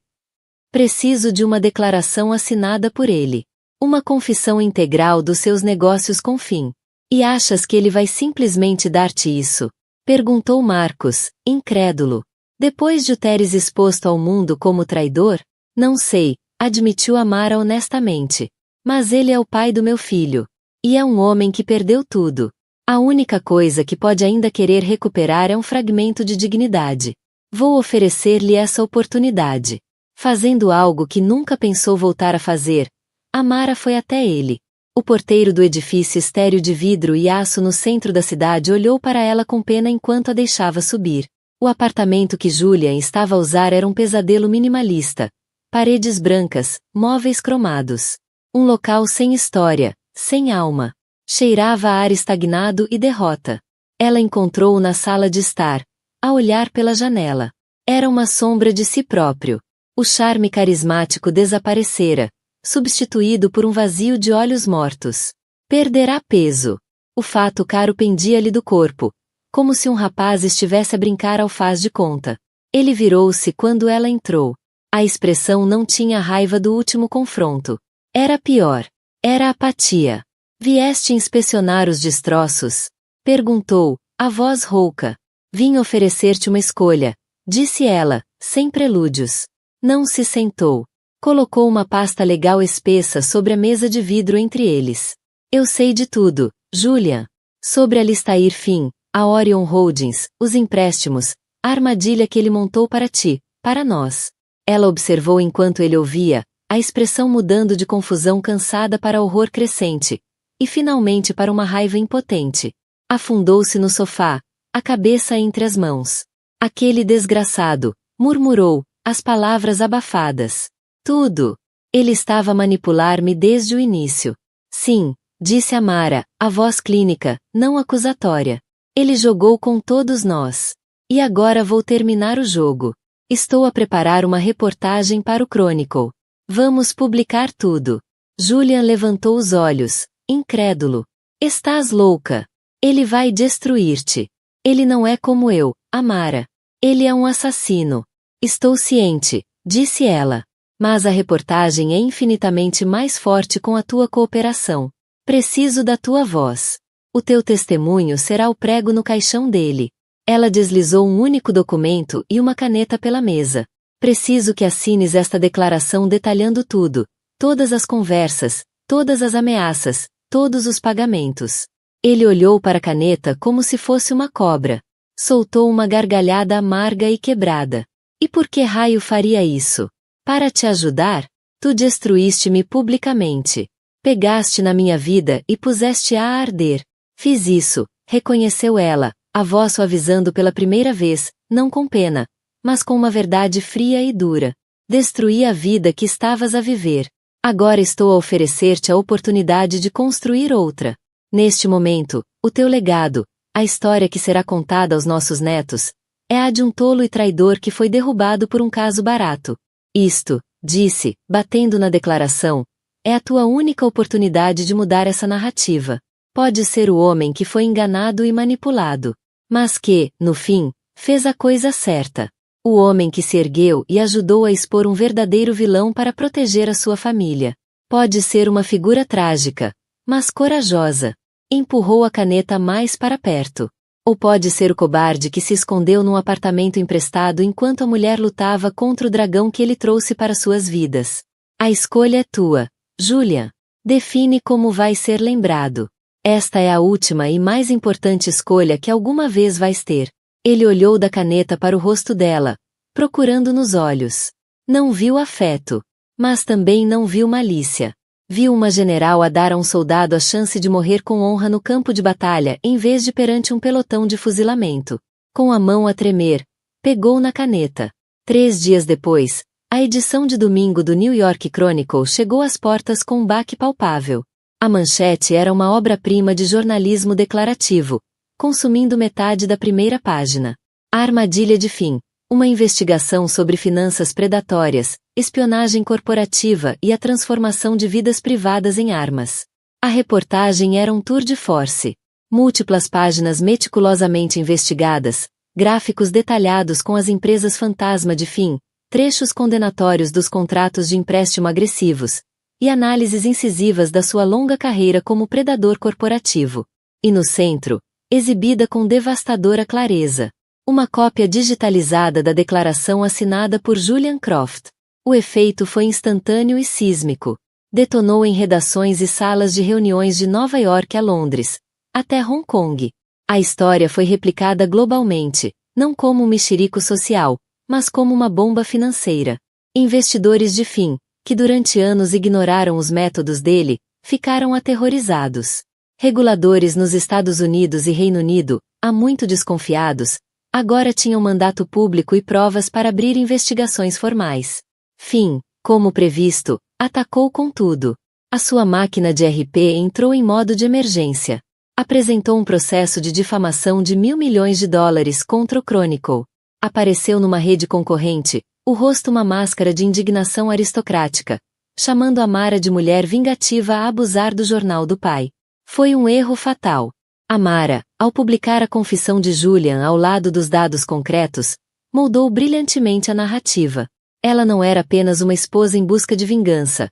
Preciso de uma declaração assinada por ele. Uma confissão integral dos seus negócios com Finn. E achas que ele vai simplesmente dar-te isso? Perguntou Marcos, incrédulo. Depois de o teres exposto ao mundo como traidor? Não sei, admitiu Amara honestamente. Mas ele é o pai do meu filho. E é um homem que perdeu tudo. A única coisa que pode ainda querer recuperar é um fragmento de dignidade. Vou oferecer-lhe essa oportunidade. Fazendo algo que nunca pensou voltar a fazer, Amara foi até ele. O porteiro do edifício estéril de vidro e aço no centro da cidade olhou para ela com pena enquanto a deixava subir. O apartamento que Julian estava a usar era um pesadelo minimalista, Paredes brancas, móveis cromados. Um local sem história, sem alma. Cheirava a ar estagnado e derrota. Ela encontrou-o na sala de estar, a olhar pela janela. Era uma sombra de si próprio. O charme carismático desaparecera, substituído por um vazio de olhos mortos. Perderá peso. O fato caro pendia-lhe do corpo, como se um rapaz estivesse a brincar ao faz de conta. Ele virou-se quando ela entrou. A expressão não tinha raiva do último confronto. Era pior. Era apatia. Vieste inspecionar os destroços? Perguntou, a voz rouca. Vim oferecer-te uma escolha, disse ela, sem prelúdios. Não se sentou. Colocou uma pasta legal espessa sobre a mesa de vidro entre eles. Eu sei de tudo, Julian. Sobre a Listair Fim, a Orion Holdings, os empréstimos, a armadilha que ele montou para ti, para nós. Ela observou enquanto ele ouvia, a expressão mudando de confusão cansada para horror crescente, e finalmente para uma raiva impotente. Afundou-se no sofá, a cabeça entre as mãos. Aquele desgraçado, murmurou, as palavras abafadas. Tudo. Ele estava a manipular-me desde o início. Sim, disse Amara, a voz clínica, não acusatória. Ele jogou com todos nós. E agora vou terminar o jogo. Estou a preparar uma reportagem para o Chronicle. Vamos publicar tudo. Julian levantou os olhos, incrédulo. Estás louca. Ele vai destruir-te. Ele não é como eu, Amara. Ele é um assassino. Estou ciente, disse ela. Mas a reportagem é infinitamente mais forte com a tua cooperação. Preciso da tua voz. O teu testemunho será o prego no caixão dele. Ela deslizou um único documento e uma caneta pela mesa. Preciso que assines esta declaração detalhando tudo, todas as conversas, todas as ameaças, todos os pagamentos. Ele olhou para a caneta como se fosse uma cobra. Soltou uma gargalhada amarga e quebrada. E por que raio faria isso? Para te ajudar? Tu destruíste-me publicamente. Pegaste na minha vida e puseste a arder. Fiz isso, reconheceu ela, a voz suavizando pela primeira vez, não com pena, mas com uma verdade fria e dura. Destruí a vida que estavas a viver. Agora estou a oferecer-te a oportunidade de construir outra. Neste momento, o teu legado, a história que será contada aos nossos netos, é a de um tolo e traidor que foi derrubado por um caso barato. Isto, disse, batendo na declaração, é a tua única oportunidade de mudar essa narrativa. Pode ser o homem que foi enganado e manipulado, mas que, no fim, fez a coisa certa. O homem que se ergueu e ajudou a expor um verdadeiro vilão para proteger a sua família. Pode ser uma figura trágica, mas corajosa. Empurrou a caneta mais para perto. Ou pode ser o cobarde que se escondeu num apartamento emprestado enquanto a mulher lutava contra o dragão que ele trouxe para suas vidas. A escolha é tua, Julian. Define como vai ser lembrado. Esta é a última e mais importante escolha que alguma vez vais ter. Ele olhou da caneta para o rosto dela, procurando nos olhos. Não viu afeto, mas também não viu malícia. Viu uma general a dar a um soldado a chance de morrer com honra no campo de batalha em vez de perante um pelotão de fuzilamento. Com a mão a tremer, pegou na caneta. 3 dias depois, a edição de domingo do New York Chronicle chegou às portas com um baque palpável. A manchete era uma obra-prima de jornalismo declarativo, consumindo metade da primeira página. A armadilha de Fim, uma investigação sobre finanças predatórias, espionagem corporativa e a transformação de vidas privadas em armas. A reportagem era um tour de force. Múltiplas páginas meticulosamente investigadas, gráficos detalhados com as empresas fantasma de Fim, trechos condenatórios dos contratos de empréstimo agressivos, e análises incisivas da sua longa carreira como predador corporativo. E no centro, exibida com devastadora clareza, uma cópia digitalizada da declaração assinada por Julian Croft. O efeito foi instantâneo e sísmico. Detonou em redações e salas de reuniões de Nova York a Londres, até Hong Kong. A história foi replicada globalmente, não como um mexerico social, mas como uma bomba financeira. Investidores de Fim, que durante anos ignoraram os métodos dele, ficaram aterrorizados. Reguladores nos Estados Unidos e Reino Unido, há muito desconfiados, agora tinham mandato público e provas para abrir investigações formais. Fim, Como previsto, atacou com tudo. A sua máquina de RP entrou em modo de emergência. Apresentou um processo de difamação de $1.000 milhões contra o Chronicle. Apareceu numa rede concorrente, o rosto uma máscara de indignação aristocrática, chamando Amara de mulher vingativa a abusar do jornal do pai. Foi um erro fatal. Amara, ao publicar a confissão de Julian ao lado dos dados concretos, moldou brilhantemente a narrativa. Ela não era apenas uma esposa em busca de vingança.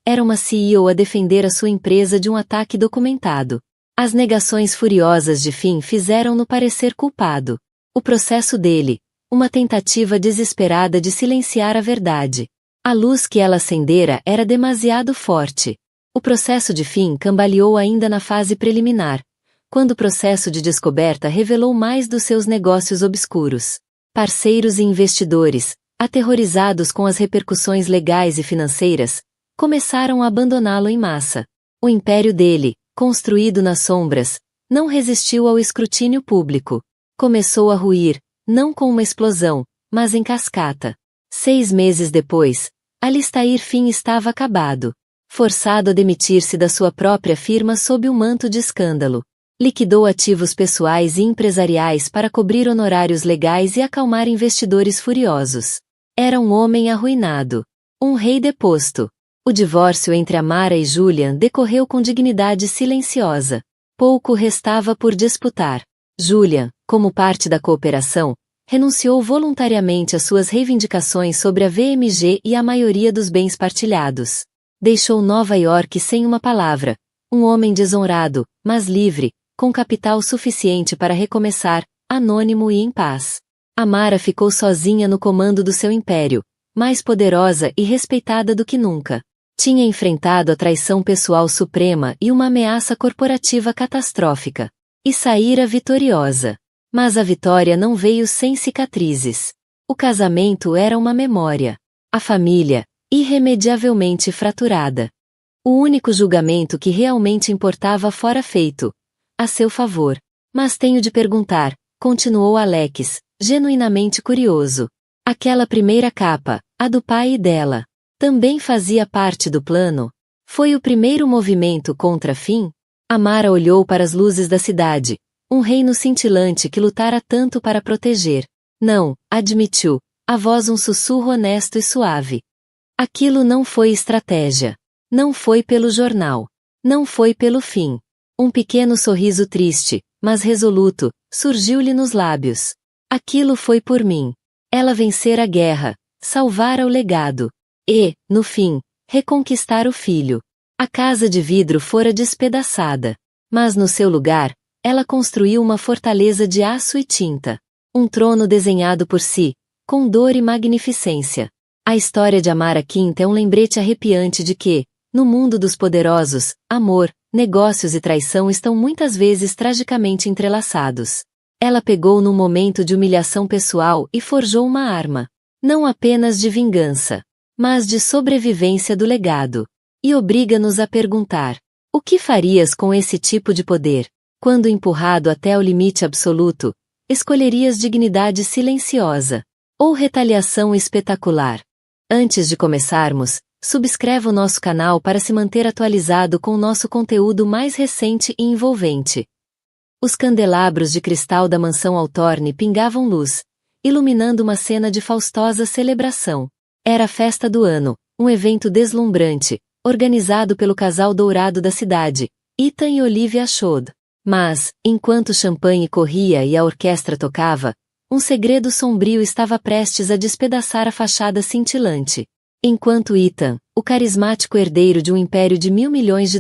Era uma CEO a defender a sua empresa de um ataque documentado. As negações furiosas de Finn fizeram-no parecer culpado. O processo dele, uma tentativa desesperada de silenciar a verdade. A luz que ela acendera era demasiado forte. O processo de Finn cambaleou ainda na fase preliminar, quando o processo de descoberta revelou mais dos seus negócios obscuros. Parceiros e investidores, aterrorizados com as repercussões legais e financeiras, começaram a abandoná-lo em massa. O império dele, construído nas sombras, não resistiu ao escrutínio público. Começou a ruir, não com uma explosão, mas em cascata. 6 meses depois, Alistair Finn estava acabado. Forçado a demitir-se da sua própria firma sob o manto de escândalo. Liquidou ativos pessoais e empresariais para cobrir honorários legais e acalmar investidores furiosos. Era um homem arruinado. Um rei deposto. O divórcio entre Amara e Julian decorreu com dignidade silenciosa. Pouco restava por disputar. Julian, como parte da cooperação, renunciou voluntariamente às suas reivindicações sobre a VMG e a maioria dos bens partilhados. Deixou Nova York sem uma palavra. Um homem desonrado, mas livre, com capital suficiente para recomeçar, anônimo e em paz. Amara ficou sozinha no comando do seu império, mais poderosa e respeitada do que nunca. Tinha enfrentado a traição pessoal suprema e uma ameaça corporativa catastrófica. E saíra vitoriosa. Mas a vitória não veio sem cicatrizes. O casamento era uma memória. A família, irremediavelmente fraturada. O único julgamento que realmente importava fora feito. A seu favor. Mas tenho de perguntar, continuou Alex, genuinamente curioso. Aquela primeira capa, a do pai e dela, também fazia parte do plano? Foi o primeiro movimento contra Finn? Amara olhou para as luzes da cidade, um reino cintilante que lutara tanto para proteger. Não, admitiu, a voz um sussurro honesto e suave. Aquilo não foi estratégia. Não foi pelo jornal. Não foi pelo Finn. Um pequeno sorriso triste, mas resoluto, surgiu-lhe nos lábios. Aquilo foi por mim. Ela vencera a guerra, salvara o legado. E, no fim, reconquistar o filho. A casa de vidro fora despedaçada. Mas no seu lugar, ela construiu uma fortaleza de aço e tinta. Um trono desenhado por si, com dor e magnificência. A história de Amara Quinta é um lembrete arrepiante de que, no mundo dos poderosos, amor, negócios e traição estão muitas vezes tragicamente entrelaçados. Ela pegou num momento de humilhação pessoal e forjou uma arma. Não apenas de vingança, mas de sobrevivência do legado. E obriga-nos a perguntar: o que farias com esse tipo de poder? Quando empurrado até o limite absoluto, escolherias dignidade silenciosa ou retaliação espetacular? Antes de começarmos, subscreva o nosso canal para se manter atualizado com o nosso conteúdo mais recente e envolvente. Os candelabros de cristal da mansão Hawthorne pingavam luz, iluminando uma cena de faustosa celebração. Era a festa do ano, um evento deslumbrante, organizado pelo casal dourado da cidade, Ethan e Olivia Ashod. Mas, enquanto o champanhe corria e a orquestra tocava, um segredo sombrio estava prestes a despedaçar a fachada cintilante. Enquanto Ethan, o carismático herdeiro de um império de $1.000 milhões,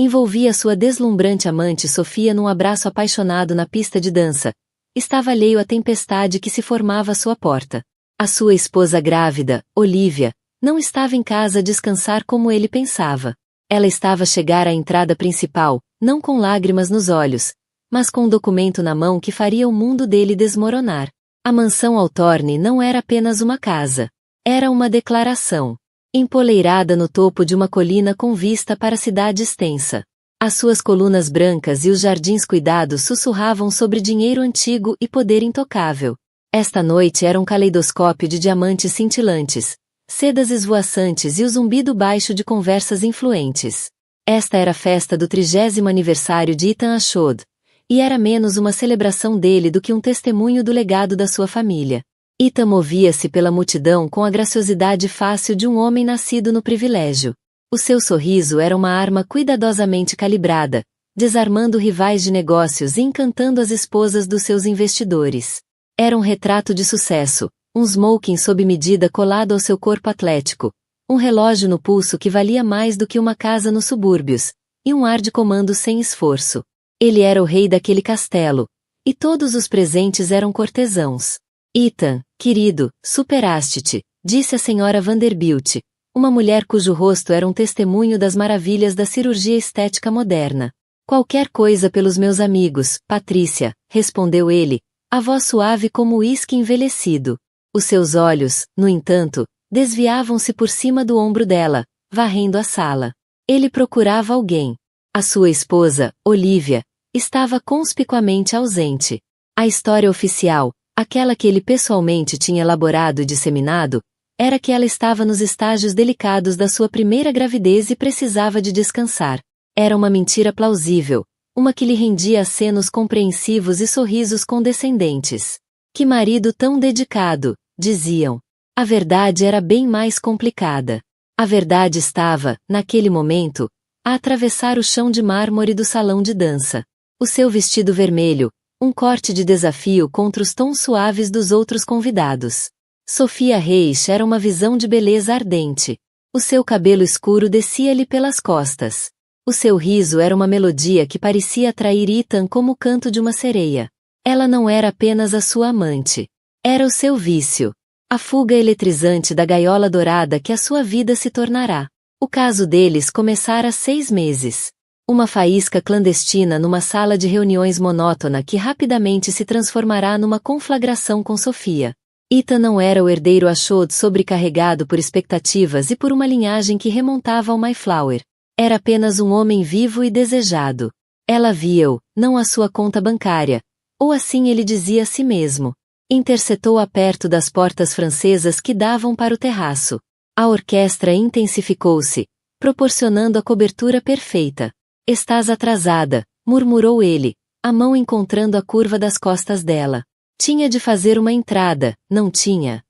envolvia sua deslumbrante amante Sofia num abraço apaixonado na pista de dança, estava alheio à tempestade que se formava à sua porta. A sua esposa grávida, Olivia, não estava em casa a descansar como ele pensava. Ela estava a chegar à entrada principal, não com lágrimas nos olhos, mas com um documento na mão que faria o mundo dele desmoronar. A mansão Hawthorne não era apenas uma casa. Era uma declaração. Empoleirada no topo de uma colina com vista para a cidade extensa. As suas colunas brancas e os jardins cuidados sussurravam sobre dinheiro antigo e poder intocável. Esta noite era um caleidoscópio de diamantes cintilantes, sedas esvoaçantes e o zumbido baixo de conversas influentes. Esta era a festa do 30º aniversário de Ethan Ashod, e era menos uma celebração dele do que um testemunho do legado da sua família. Ethan movia-se pela multidão com a graciosidade fácil de um homem nascido no privilégio. O seu sorriso era uma arma cuidadosamente calibrada, desarmando rivais de negócios e encantando as esposas dos seus investidores. Era um retrato de sucesso, um smoking sob medida colado ao seu corpo atlético, um relógio no pulso que valia mais do que uma casa nos subúrbios, e um ar de comando sem esforço. Ele era o rei daquele castelo, e todos os presentes eram cortesãos. Ethan, querido, superaste-te, disse a senhora Vanderbilt, uma mulher cujo rosto era um testemunho das maravilhas da cirurgia estética moderna. Qualquer coisa pelos meus amigos, Patrícia, respondeu ele, a voz suave como uísque envelhecido. Os seus olhos, no entanto, desviavam-se por cima do ombro dela, varrendo a sala. Ele procurava alguém. A sua esposa, Olivia, estava conspicuamente ausente. A história oficial, aquela que ele pessoalmente tinha elaborado e disseminado, era que ela estava nos estágios delicados da sua primeira gravidez e precisava de descansar. Era uma mentira plausível, uma que lhe rendia acenos compreensivos e sorrisos condescendentes. Que marido tão dedicado, diziam. A verdade era bem mais complicada. A verdade estava, naquele momento, a atravessar o chão de mármore do salão de dança. O seu vestido vermelho, um corte de desafio contra os tons suaves dos outros convidados. Sofia Reis era uma visão de beleza ardente. O seu cabelo escuro descia-lhe pelas costas. O seu riso era uma melodia que parecia atrair Ethan como o canto de uma sereia. Ela não era apenas a sua amante. Era o seu vício. A fuga eletrizante da gaiola dourada que a sua vida se tornará. O caso deles começara há 6 meses. Uma faísca clandestina numa sala de reuniões monótona que rapidamente se transformará numa conflagração com Sofia. Ethan não era o herdeiro Ashod sobrecarregado por expectativas e por uma linhagem que remontava ao Mayflower. Era apenas um homem vivo e desejado. Ela via-o, não a sua conta bancária, ou assim ele dizia a si mesmo. Interceptou-a perto das portas francesas que davam para o terraço. A orquestra intensificou-se, proporcionando a cobertura perfeita. Estás atrasada, murmurou ele, a mão encontrando a curva das costas dela. Tinha de fazer uma entrada, não tinha?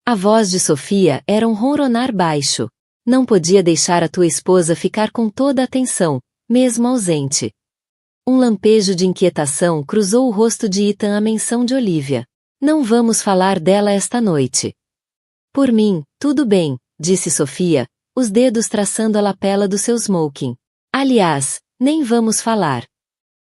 A voz de Sofia era um ronronar baixo. Não podia deixar a tua esposa ficar com toda a atenção, mesmo ausente. Um lampejo de inquietação cruzou o rosto de Ethan à menção de Olivia. Não vamos falar dela esta noite. Por mim, tudo bem, disse Sofia, os dedos traçando a lapela do seu smoking. Aliás, nem vamos falar.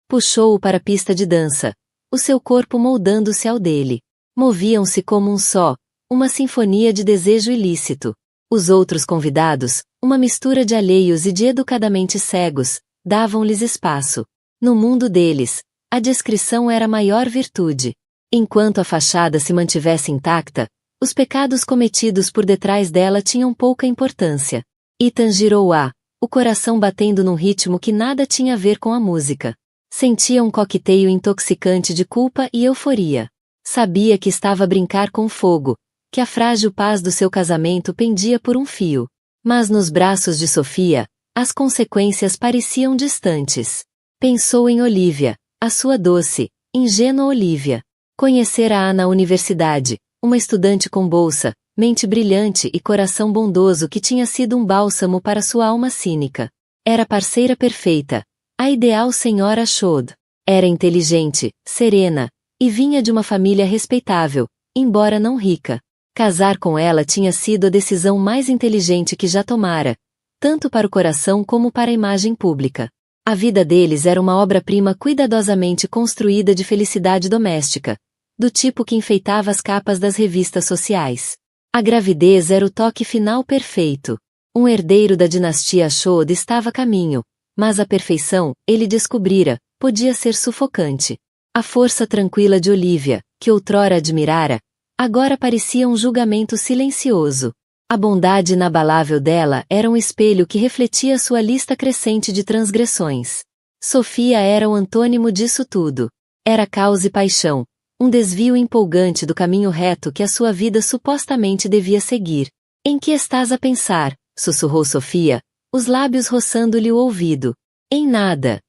Puxou-o para a pista de dança, o seu corpo moldando-se ao dele. Moviam-se como um só, uma sinfonia de desejo ilícito. Os outros convidados, uma mistura de alheios e de educadamente cegos, davam-lhes espaço. No mundo deles, a discrição era a maior virtude. Enquanto a fachada se mantivesse intacta, os pecados cometidos por detrás dela tinham pouca importância. Ethan girou-a, o coração batendo num ritmo que nada tinha a ver com a música. Sentia um coqueteio intoxicante de culpa e euforia. Sabia que estava a brincar com fogo, que a frágil paz do seu casamento pendia por um fio. Mas nos braços de Sofia, as consequências pareciam distantes. Pensou em Olivia, a sua doce, ingênua Olivia. Conhecera-a na universidade, uma estudante com bolsa, mente brilhante e coração bondoso que tinha sido um bálsamo para sua alma cínica. Era a parceira perfeita, a ideal senhora Ashod. Era inteligente, serena, e vinha de uma família respeitável, embora não rica. Casar com ela tinha sido a decisão mais inteligente que já tomara, tanto para o coração como para a imagem pública. A vida deles era uma obra-prima cuidadosamente construída de felicidade doméstica, do tipo que enfeitava as capas das revistas sociais. A gravidez era o toque final perfeito. Um herdeiro da dinastia Ashod estava a caminho, mas a perfeição, ele descobrira, podia ser sufocante. A força tranquila de Olivia, que outrora admirara, agora parecia um julgamento silencioso. A bondade inabalável dela era um espelho que refletia sua lista crescente de transgressões. Sofia era o antônimo disso tudo. Era causa e paixão, um desvio empolgante do caminho reto que a sua vida supostamente devia seguir. Em que estás a pensar? Sussurrou Sofia, os lábios roçando-lhe o ouvido. Em nada.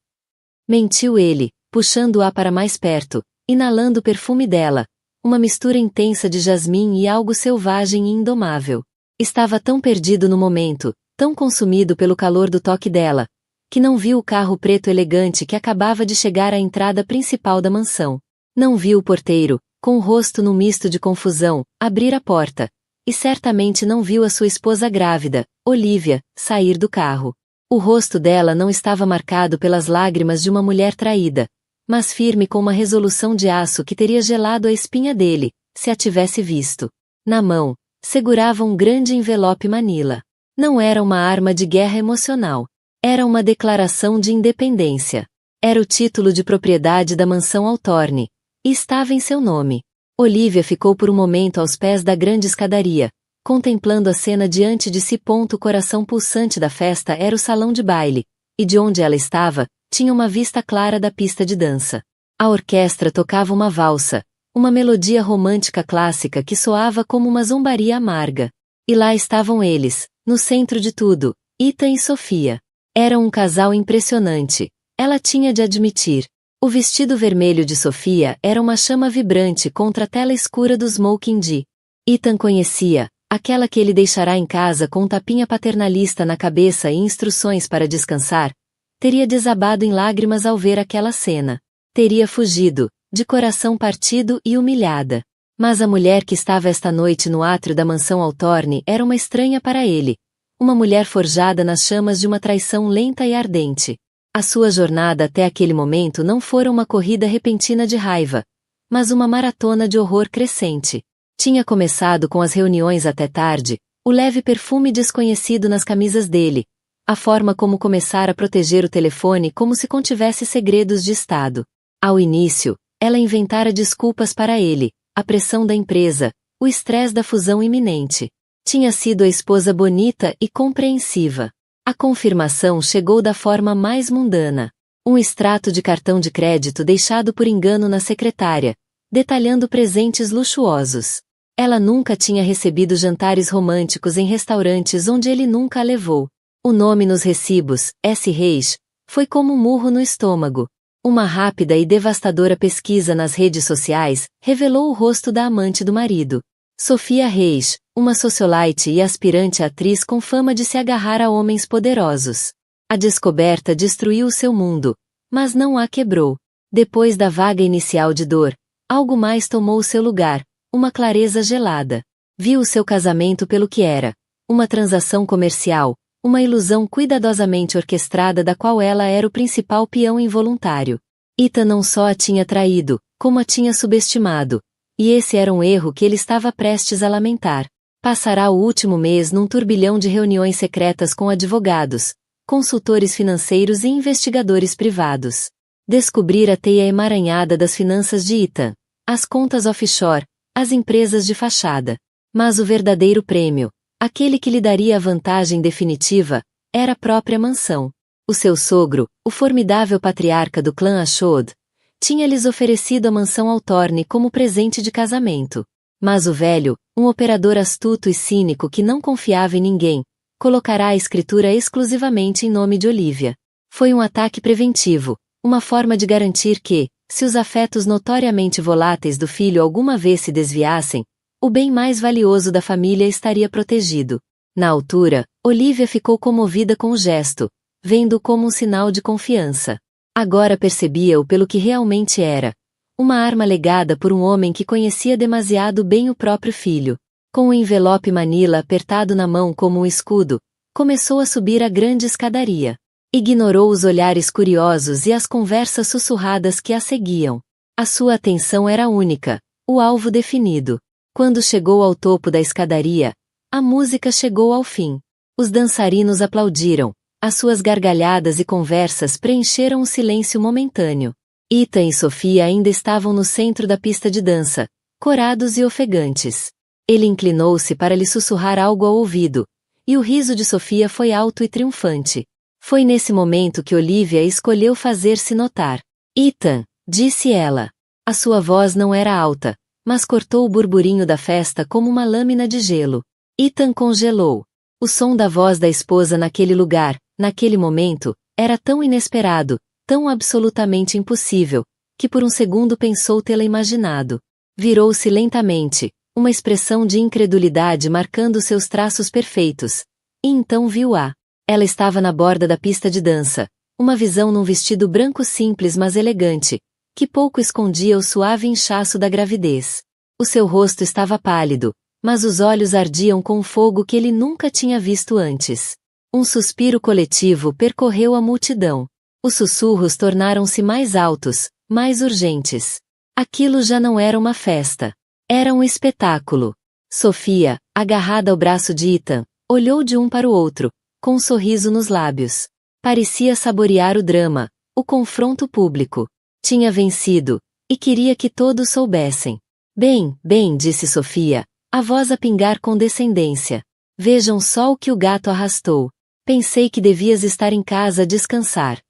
Mentiu ele, puxando-a para mais perto, inalando o perfume dela, uma mistura intensa de jasmim e algo selvagem e indomável. Estava tão perdido no momento, tão consumido pelo calor do toque dela, que não viu o carro preto elegante que acabava de chegar à entrada principal da mansão. Não viu o porteiro, com o rosto num misto de confusão, abrir a porta. E certamente não viu a sua esposa grávida, Olivia, sair do carro. O rosto dela não estava marcado pelas lágrimas de uma mulher traída, mas firme com uma resolução de aço que teria gelado a espinha dele, se a tivesse visto. Na mão, segurava um grande envelope manila. Não era uma arma de guerra emocional. Era uma declaração de independência. Era o título de propriedade da mansão Hawthorne, e estava em seu nome. Olivia ficou por um momento aos pés da grande escadaria, contemplando a cena diante de si. O coração pulsante da festa era o salão de baile, e de onde ela estava, tinha uma vista clara da pista de dança. A orquestra tocava uma valsa, uma melodia romântica clássica que soava como uma zombaria amarga. E lá estavam eles, no centro de tudo, Ethan e Sofia. Era um casal impressionante, ela tinha de admitir. O vestido vermelho de Sofia era uma chama vibrante contra a tela escura do smoking de Ethan conhecia, aquela que ele deixará em casa com um tapinha paternalista na cabeça e instruções para descansar. Teria desabado em lágrimas ao ver aquela cena. Teria fugido, de coração partido e humilhada. Mas a mulher que estava esta noite no átrio da mansão Hawthorne era uma estranha para ele. Uma mulher forjada nas chamas de uma traição lenta e ardente. A sua jornada até aquele momento não fora uma corrida repentina de raiva, mas uma maratona de horror crescente. Tinha começado com as reuniões até tarde, o leve perfume desconhecido nas camisas dele, a forma como começara a proteger o telefone como se contivesse segredos de Estado. Ao início, ela inventara desculpas para ele, a pressão da empresa, o estresse da fusão iminente. Tinha sido a esposa bonita e compreensiva. A confirmação chegou da forma mais mundana. Um extrato de cartão de crédito deixado por engano na secretária, detalhando presentes luxuosos. Ela nunca tinha recebido jantares românticos em restaurantes onde ele nunca a levou. O nome nos recibos, S. Reis, foi como um murro no estômago. Uma rápida e devastadora pesquisa nas redes sociais revelou o rosto da amante do marido. Sofia Reis, uma socialite e aspirante atriz com fama de se agarrar a homens poderosos. A descoberta destruiu seu mundo, mas não a quebrou. Depois da vaga inicial de dor, algo mais tomou seu lugar, uma clareza gelada. Viu o seu casamento pelo que era, uma transação comercial, uma ilusão cuidadosamente orquestrada da qual ela era o principal peão involuntário. Ethan não só a tinha traído, como a tinha subestimado. E esse era um erro que ele estava prestes a lamentar. Passará o último mês num turbilhão de reuniões secretas com advogados, consultores financeiros e investigadores privados. Descobrir a teia emaranhada das finanças de Ethan, as contas offshore, as empresas de fachada. Mas o verdadeiro prêmio, aquele que lhe daria a vantagem definitiva, era a própria mansão. O seu sogro, o formidável patriarca do clã Ashod, tinha-lhes oferecido a mansão Hawthorne como presente de casamento. Mas o velho, um operador astuto e cínico que não confiava em ninguém, colocará a escritura exclusivamente em nome de Olivia. Foi um ataque preventivo, uma forma de garantir que, se os afetos notoriamente voláteis do filho alguma vez se desviassem, o bem mais valioso da família estaria protegido. Na altura, Olivia ficou comovida com o gesto, vendo-o como um sinal de confiança. Agora percebia-o pelo que realmente era. Uma arma legada por um homem que conhecia demasiado bem o próprio filho. Com o envelope manila apertado na mão como um escudo, começou a subir a grande escadaria. Ignorou os olhares curiosos e as conversas sussurradas que a seguiam. A sua atenção era única, o alvo definido. Quando chegou ao topo da escadaria, a música chegou ao fim. Os dançarinos aplaudiram. As suas gargalhadas e conversas preencheram o silêncio momentâneo. Ethan e Sofia ainda estavam no centro da pista de dança, corados e ofegantes. Ele inclinou-se para lhe sussurrar algo ao ouvido, e o riso de Sofia foi alto e triunfante. Foi nesse momento que Olivia escolheu fazer-se notar. Ethan, disse ela. A sua voz não era alta, mas cortou o burburinho da festa como uma lâmina de gelo. Ethan congelou. O som da voz da esposa naquele lugar, naquele momento, era tão inesperado, tão absolutamente impossível, que por um segundo pensou tê-la imaginado. Virou-se lentamente, uma expressão de incredulidade marcando seus traços perfeitos. E então viu-a. Ela estava na borda da pista de dança, uma visão num vestido branco simples mas elegante, que pouco escondia o suave inchaço da gravidez. O seu rosto estava pálido, mas os olhos ardiam com um fogo que ele nunca tinha visto antes. Um suspiro coletivo percorreu a multidão. Os sussurros tornaram-se mais altos, mais urgentes. Aquilo já não era uma festa. Era um espetáculo. Sofia, agarrada ao braço de Ethan, olhou de um para o outro, com um sorriso nos lábios. Parecia saborear o drama, o confronto público. Tinha vencido, e queria que todos soubessem. Bem, disse Sofia, a voz a pingar com descendência. Vejam só o que o gato arrastou. Pensei que devias estar em casa a descansar.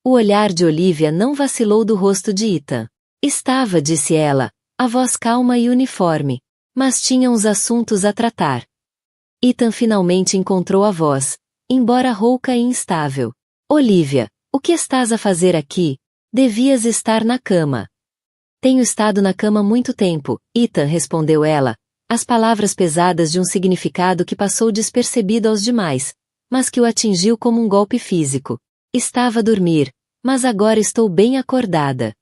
O olhar de Olivia não vacilou do rosto de Ethan. Estava, disse ela, a voz calma e uniforme. Mas tinha uns assuntos a tratar. Ethan finalmente encontrou a voz, embora rouca e instável. Olivia, o que estás a fazer aqui? Devias estar na cama. Tenho estado na cama muito tempo, Ethan, respondeu ela, as palavras pesadas de um significado que passou despercebido aos demais, mas que o atingiu como um golpe físico. Estava a dormir, mas agora estou bem acordada.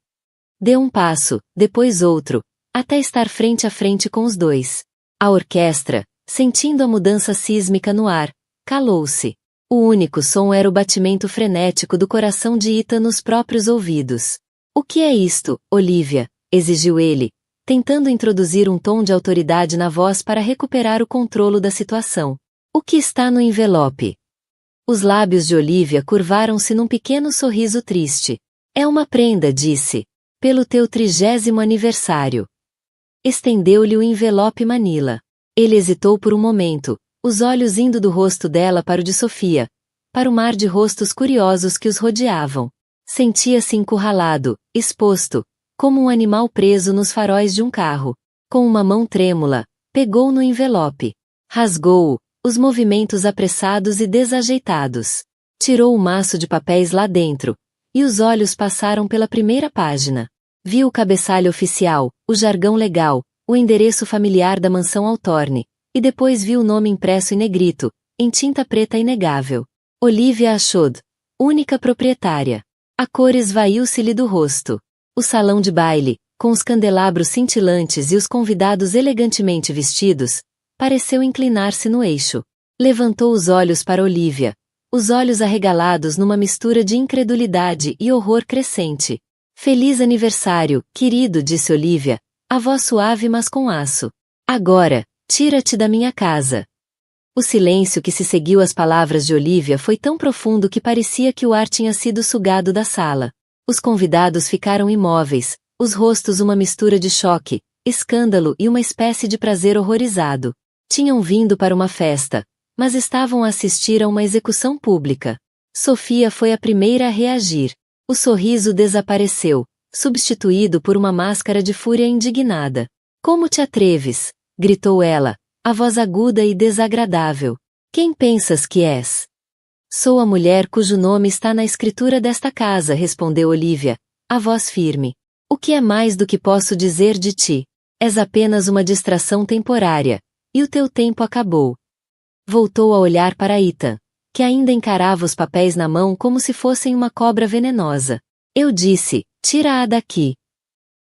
Deu um passo, depois outro, até estar frente a frente com os dois. A orquestra, sentindo a mudança sísmica no ar, calou-se. O único som era o batimento frenético do coração de Ethan nos próprios ouvidos. O que é isto, Olivia? Exigiu ele, tentando introduzir um tom de autoridade na voz para recuperar o controle da situação. O que está no envelope? Os lábios de Olivia curvaram-se num pequeno sorriso triste. É uma prenda, disse. Pelo teu 30º aniversário. Estendeu-lhe o envelope Manila. Ele hesitou por um momento, os olhos indo do rosto dela para o de Sofia, para o mar de rostos curiosos que os rodeavam. Sentia-se encurralado, exposto, como um animal preso nos faróis de um carro. Com uma mão trêmula, pegou no envelope. Rasgou-o, os movimentos apressados e desajeitados. Tirou o maço de papéis lá dentro, e os olhos passaram pela primeira página. Viu o cabeçalho oficial, o jargão legal, o endereço familiar da mansão Altorne, e depois viu o nome impresso em negrito, em tinta preta inegável. Olivia Ashod, única proprietária. A cor esvaiu-se-lhe do rosto. O salão de baile, com os candelabros cintilantes e os convidados elegantemente vestidos, pareceu inclinar-se no eixo. Levantou os olhos para Olivia, os olhos arregalados numa mistura de incredulidade e horror crescente. Feliz aniversário, querido, disse Olivia, a voz suave mas com aço. Agora, tira-te da minha casa. O silêncio que se seguiu às palavras de Olivia foi tão profundo que parecia que o ar tinha sido sugado da sala. Os convidados ficaram imóveis, os rostos uma mistura de choque, escândalo e uma espécie de prazer horrorizado. Tinham vindo para uma festa, mas estavam a assistir a uma execução pública. Sofia foi a primeira a reagir. O sorriso desapareceu, substituído por uma máscara de fúria indignada. Como te atreves? Gritou ela, a voz aguda e desagradável. Quem pensas que és? Sou a mulher cujo nome está na escritura desta casa, respondeu Olivia, a voz firme. O que é mais do que posso dizer de ti? És apenas uma distração temporária, e o teu tempo acabou. Voltou a olhar para Ethan, que ainda encarava os papéis na mão como se fossem uma cobra venenosa. Eu disse, tira-a daqui.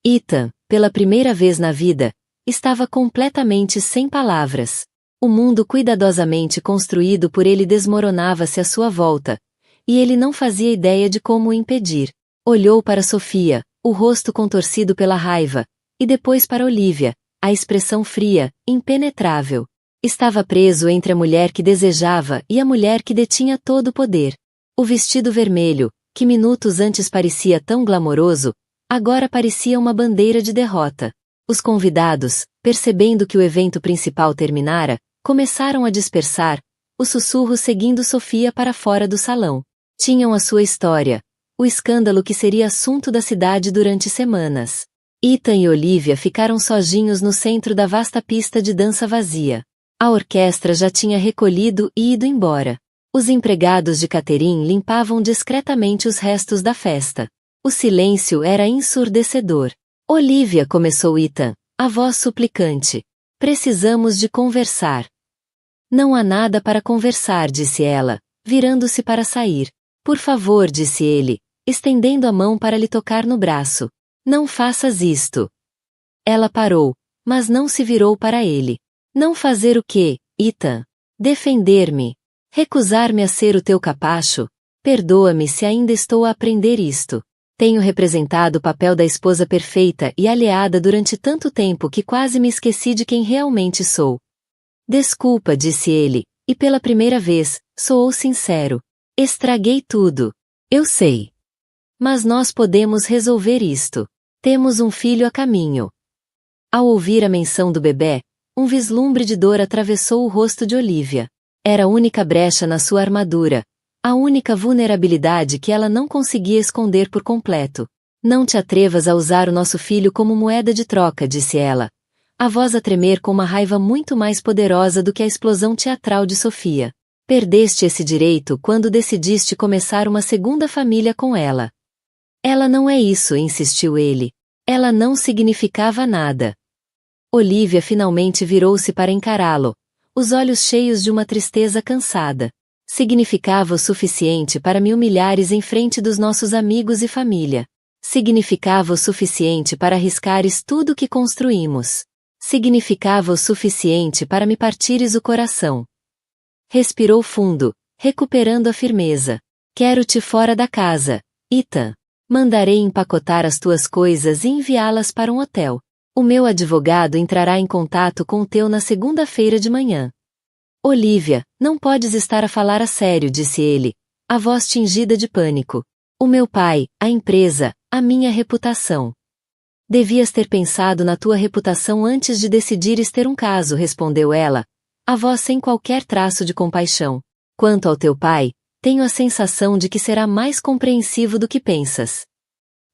Ethan, pela primeira vez na vida, estava completamente sem palavras. O mundo cuidadosamente construído por ele desmoronava-se à sua volta, e ele não fazia ideia de como o impedir. Olhou para Sofia, o rosto contorcido pela raiva, e depois para Olivia, a expressão fria, impenetrável. Estava preso entre a mulher que desejava e a mulher que detinha todo o poder. O vestido vermelho, que minutos antes parecia tão glamouroso, agora parecia uma bandeira de derrota. Os convidados, percebendo que o evento principal terminara, começaram a dispersar, os sussurros seguindo Sofia para fora do salão. Tinham a sua história, o escândalo que seria assunto da cidade durante semanas. Ethan e Olivia ficaram sozinhos no centro da vasta pista de dança vazia. A orquestra já tinha recolhido e ido embora. Os empregados de Catherine limpavam discretamente os restos da festa. O silêncio era ensurdecedor. Olivia, começou Ethan, a voz suplicante. Precisamos de conversar. Não há nada para conversar, disse ela, virando-se para sair. Por favor, disse ele, estendendo a mão para lhe tocar no braço. Não faças isto. Ela parou, mas não se virou para ele. Não fazer o quê, Ethan? Defender-me. Recusar-me a ser o teu capacho? Perdoa-me se ainda estou a aprender isto. Tenho representado o papel da esposa perfeita e aliada durante tanto tempo que quase me esqueci de quem realmente sou. Desculpa, disse ele, e pela primeira vez, soou sincero. Estraguei tudo. Eu sei. Mas nós podemos resolver isto. Temos um filho a caminho. Ao ouvir a menção do bebê, um vislumbre de dor atravessou o rosto de Olivia. Era a única brecha na sua armadura, a única vulnerabilidade que ela não conseguia esconder por completo. Não te atrevas a usar o nosso filho como moeda de troca, disse ela, a voz a tremer com uma raiva muito mais poderosa do que a explosão teatral de Sofia. Perdeste esse direito quando decidiste começar uma segunda família com ela. Ela não é isso, insistiu ele. Ela não significava nada. Olivia finalmente virou-se para encará-lo, os olhos cheios de uma tristeza cansada. Significava o suficiente para me humilhares em frente dos nossos amigos e família. Significava o suficiente para arriscares tudo o que construímos. Significava o suficiente para me partires o coração. Respirou fundo, recuperando a firmeza. Quero-te fora da casa, Ethan. Mandarei empacotar as tuas coisas e enviá-las para um hotel. O meu advogado entrará em contato com o teu na segunda-feira de manhã. Olivia, não podes estar a falar a sério, disse ele, a voz tingida de pânico. O meu pai, a empresa, a minha reputação. Devias ter pensado na tua reputação antes de decidires ter um caso, respondeu ela, a voz sem qualquer traço de compaixão. Quanto ao teu pai, tenho a sensação de que será mais compreensivo do que pensas.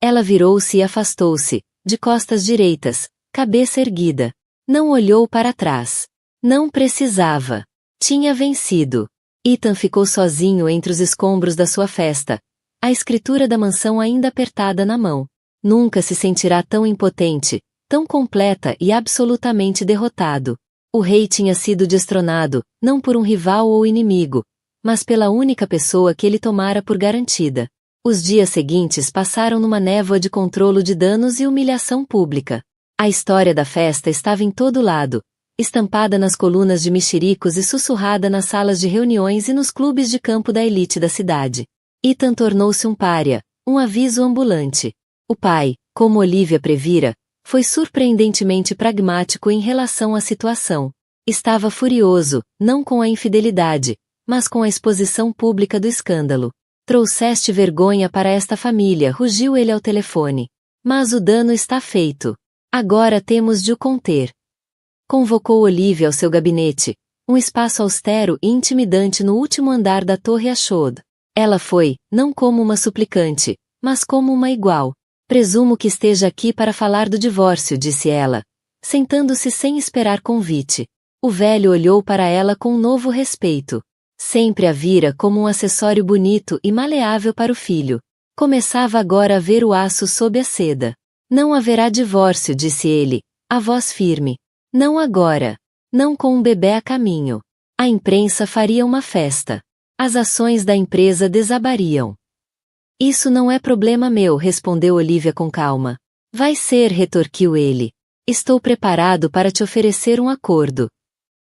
Ela virou-se e afastou-se, de costas direitas, cabeça erguida. Não olhou para trás. Não precisava. Tinha vencido. Ethan ficou sozinho entre os escombros da sua festa, a escritura da mansão ainda apertada na mão. Nunca se sentirá tão impotente, tão completa e absolutamente derrotado. O rei tinha sido destronado, não por um rival ou inimigo, mas pela única pessoa que ele tomara por garantida. Os dias seguintes passaram numa névoa de controlo de danos e humilhação pública. A história da festa estava em todo lado, estampada nas colunas de mexericos e sussurrada nas salas de reuniões e nos clubes de campo da elite da cidade. Ethan tornou-se um pária, um aviso ambulante. O pai, como Olivia previra, foi surpreendentemente pragmático em relação à situação. Estava furioso, não com a infidelidade, mas com a exposição pública do escândalo. Trouxeste vergonha para esta família, rugiu ele ao telefone. Mas o dano está feito. Agora temos de o conter. Convocou Olivia ao seu gabinete, um espaço austero e intimidante no último andar da Torre Ashod. Ela foi, não como uma suplicante, mas como uma igual. Presumo que esteja aqui para falar do divórcio, disse ela, sentando-se sem esperar convite. O velho olhou para ela com um novo respeito. Sempre a vira como um acessório bonito e maleável para o filho. Começava agora a ver o aço sob a seda. Não haverá divórcio, disse ele, a voz firme. Não agora. Não com um bebê a caminho. A imprensa faria uma festa. As ações da empresa desabariam. Isso não é problema meu, respondeu Olivia com calma. Vai ser, retorquiu ele. Estou preparado para te oferecer um acordo.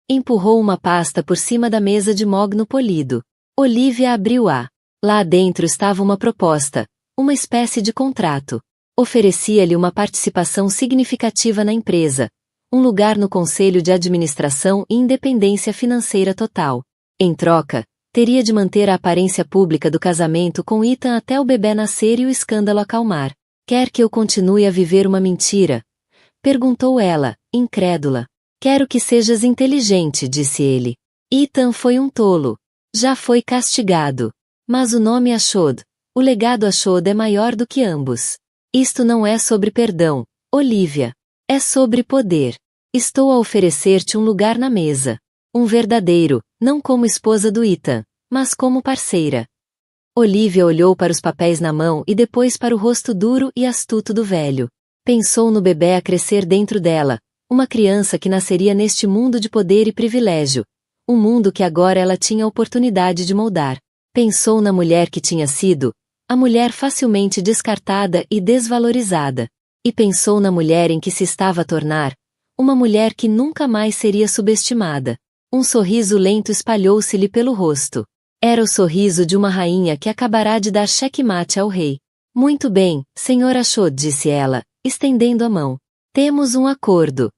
Empurrou uma pasta por cima da mesa de mogno polido. Olivia abriu-a. Lá dentro estava uma proposta, uma espécie de contrato. Oferecia-lhe uma participação significativa na empresa, um lugar no conselho de administração e independência financeira total. Em troca, teria de manter a aparência pública do casamento com Ethan até o bebê nascer e o escândalo acalmar. Quer que eu continue a viver uma mentira? Perguntou ela, incrédula. Quero que sejas inteligente, disse ele. Ethan foi um tolo. Já foi castigado. Mas o nome Ashod, o legado Ashod é maior do que ambos. Isto não é sobre perdão, Olivia. É sobre poder. Estou a oferecer-te um lugar na mesa. Um verdadeiro, não como esposa do Ethan, mas como parceira. Olivia olhou para os papéis na mão e depois para o rosto duro e astuto do velho. Pensou no bebê a crescer dentro dela, uma criança que nasceria neste mundo de poder e privilégio, um mundo que agora ela tinha a oportunidade de moldar. Pensou na mulher que tinha sido, a mulher facilmente descartada e desvalorizada. E pensou na mulher em que se estava a tornar, uma mulher que nunca mais seria subestimada. Um sorriso lento espalhou-se-lhe pelo rosto. Era o sorriso de uma rainha que acabará de dar xeque-mate ao rei. Muito bem, Sr. Ashod, disse ela, estendendo a mão. Temos um acordo.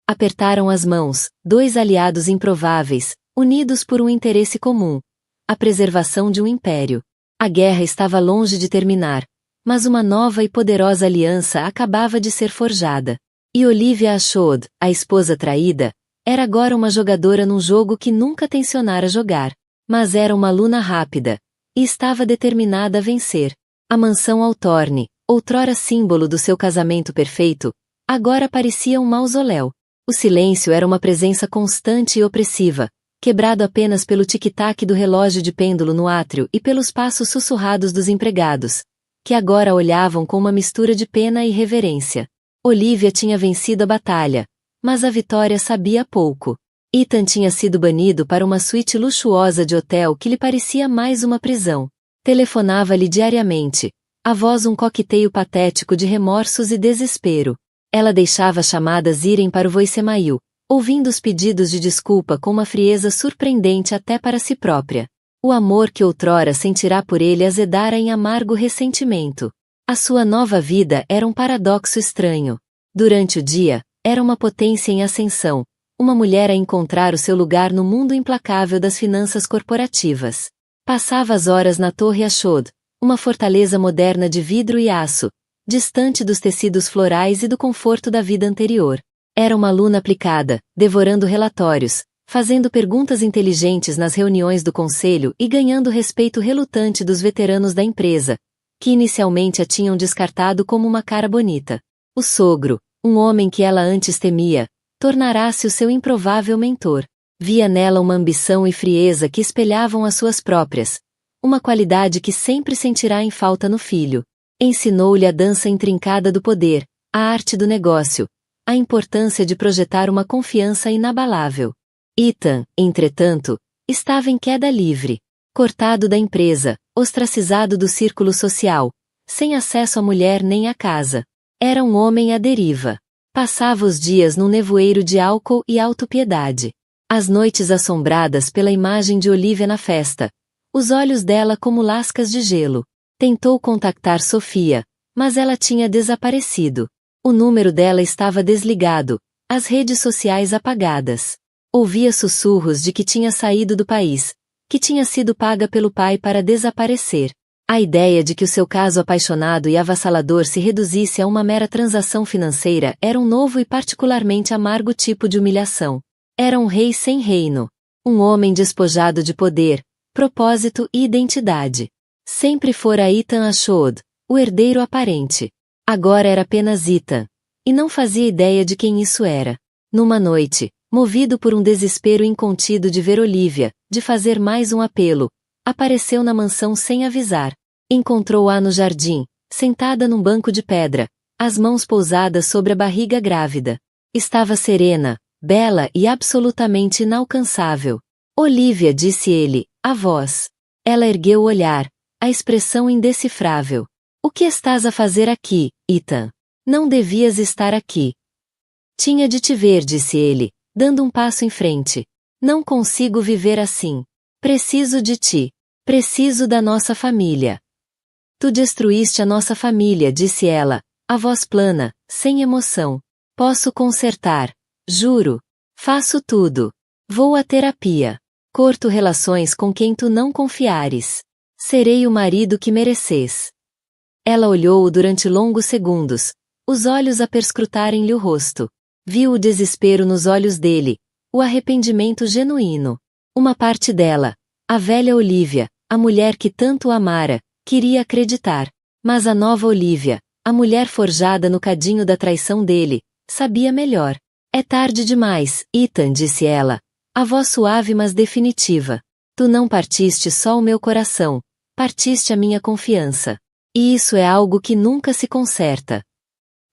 Apertaram as mãos, dois aliados improváveis, unidos por um interesse comum. A preservação de um império. A guerra estava longe de terminar, mas uma nova e poderosa aliança acabava de ser forjada. E Olivia Ashod, a esposa traída, era agora uma jogadora num jogo que nunca tencionara jogar. Mas era uma aluna rápida, e estava determinada a vencer. A mansão Altorne, outrora símbolo do seu casamento perfeito, agora parecia um mausoléu. O silêncio era uma presença constante e opressiva, quebrado apenas pelo tic-tac do relógio de pêndulo no átrio e pelos passos sussurrados dos empregados, que agora olhavam com uma mistura de pena e reverência. Olivia tinha vencido a batalha, mas a vitória sabia pouco. Ethan tinha sido banido para uma suíte luxuosa de hotel que lhe parecia mais uma prisão. Telefonava-lhe diariamente, a voz um coqueteio patético de remorsos e desespero. Ela deixava as chamadas irem para o voicemail, ouvindo os pedidos de desculpa com uma frieza surpreendente até para si própria. O amor que outrora sentirá por ele azedara em amargo ressentimento. A sua nova vida era um paradoxo estranho. Durante o dia, era uma potência em ascensão, uma mulher a encontrar o seu lugar no mundo implacável das finanças corporativas. Passava as horas na Torre Ashod, uma fortaleza moderna de vidro e aço, distante dos tecidos florais e do conforto da vida anterior. Era uma aluna aplicada, devorando relatórios, fazendo perguntas inteligentes nas reuniões do conselho e ganhando o respeito relutante dos veteranos da empresa, que inicialmente a tinham descartado como uma cara bonita. O sogro, um homem que ela antes temia, tornará-se o seu improvável mentor. Via nela uma ambição e frieza que espelhavam as suas próprias, uma qualidade que sempre sentirá em falta no filho. Ensinou-lhe a dança intrincada do poder, a arte do negócio, a importância de projetar uma confiança inabalável. Ethan, entretanto, estava em queda livre, cortado da empresa, ostracizado do círculo social, sem acesso à mulher nem à casa. Era um homem à deriva. Passava os dias num nevoeiro de álcool e autopiedade. As noites assombradas pela imagem de Olivia na festa, os olhos dela como lascas de gelo. Tentou contactar Sofia, mas ela tinha desaparecido. O número dela estava desligado, as redes sociais apagadas. Ouvia sussurros de que tinha saído do país, que tinha sido paga pelo pai para desaparecer. A ideia de que o seu caso apaixonado e avassalador se reduzisse a uma mera transação financeira era um novo e particularmente amargo tipo de humilhação. Era um rei sem reino. Um homem despojado de poder, propósito e identidade. Sempre fora Ethan Ashod, o herdeiro aparente. Agora era apenas Ethan. E não fazia ideia de quem isso era. Numa noite, movido por um desespero incontido de ver Olivia, de fazer mais um apelo, apareceu na mansão sem avisar. Encontrou-a no jardim, sentada num banco de pedra, as mãos pousadas sobre a barriga grávida. Estava serena, bela e absolutamente inalcançável. Olivia, disse ele, a voz. Ela ergueu o olhar, a expressão indecifrável. O que estás a fazer aqui, Ethan? Não devias estar aqui. Tinha de te ver, disse ele, dando um passo em frente. Não consigo viver assim. Preciso de ti. Preciso da nossa família. Tu destruíste a nossa família, disse ela, a voz plana, sem emoção. Posso consertar. Juro. Faço tudo. Vou à terapia. Corto relações com quem tu não confiares. Serei o marido que mereces. Ela olhou-o durante longos segundos, os olhos a perscrutarem-lhe o rosto. Viu o desespero nos olhos dele, o arrependimento genuíno. Uma parte dela, a velha Olivia, a mulher que tanto o amara, queria acreditar. Mas a nova Olivia, a mulher forjada no cadinho da traição dele, sabia melhor. É tarde demais, Ethan, disse ela, A voz suave mas definitiva. Tu não partiste só o meu coração, partiste a minha confiança. E isso é algo que nunca se conserta.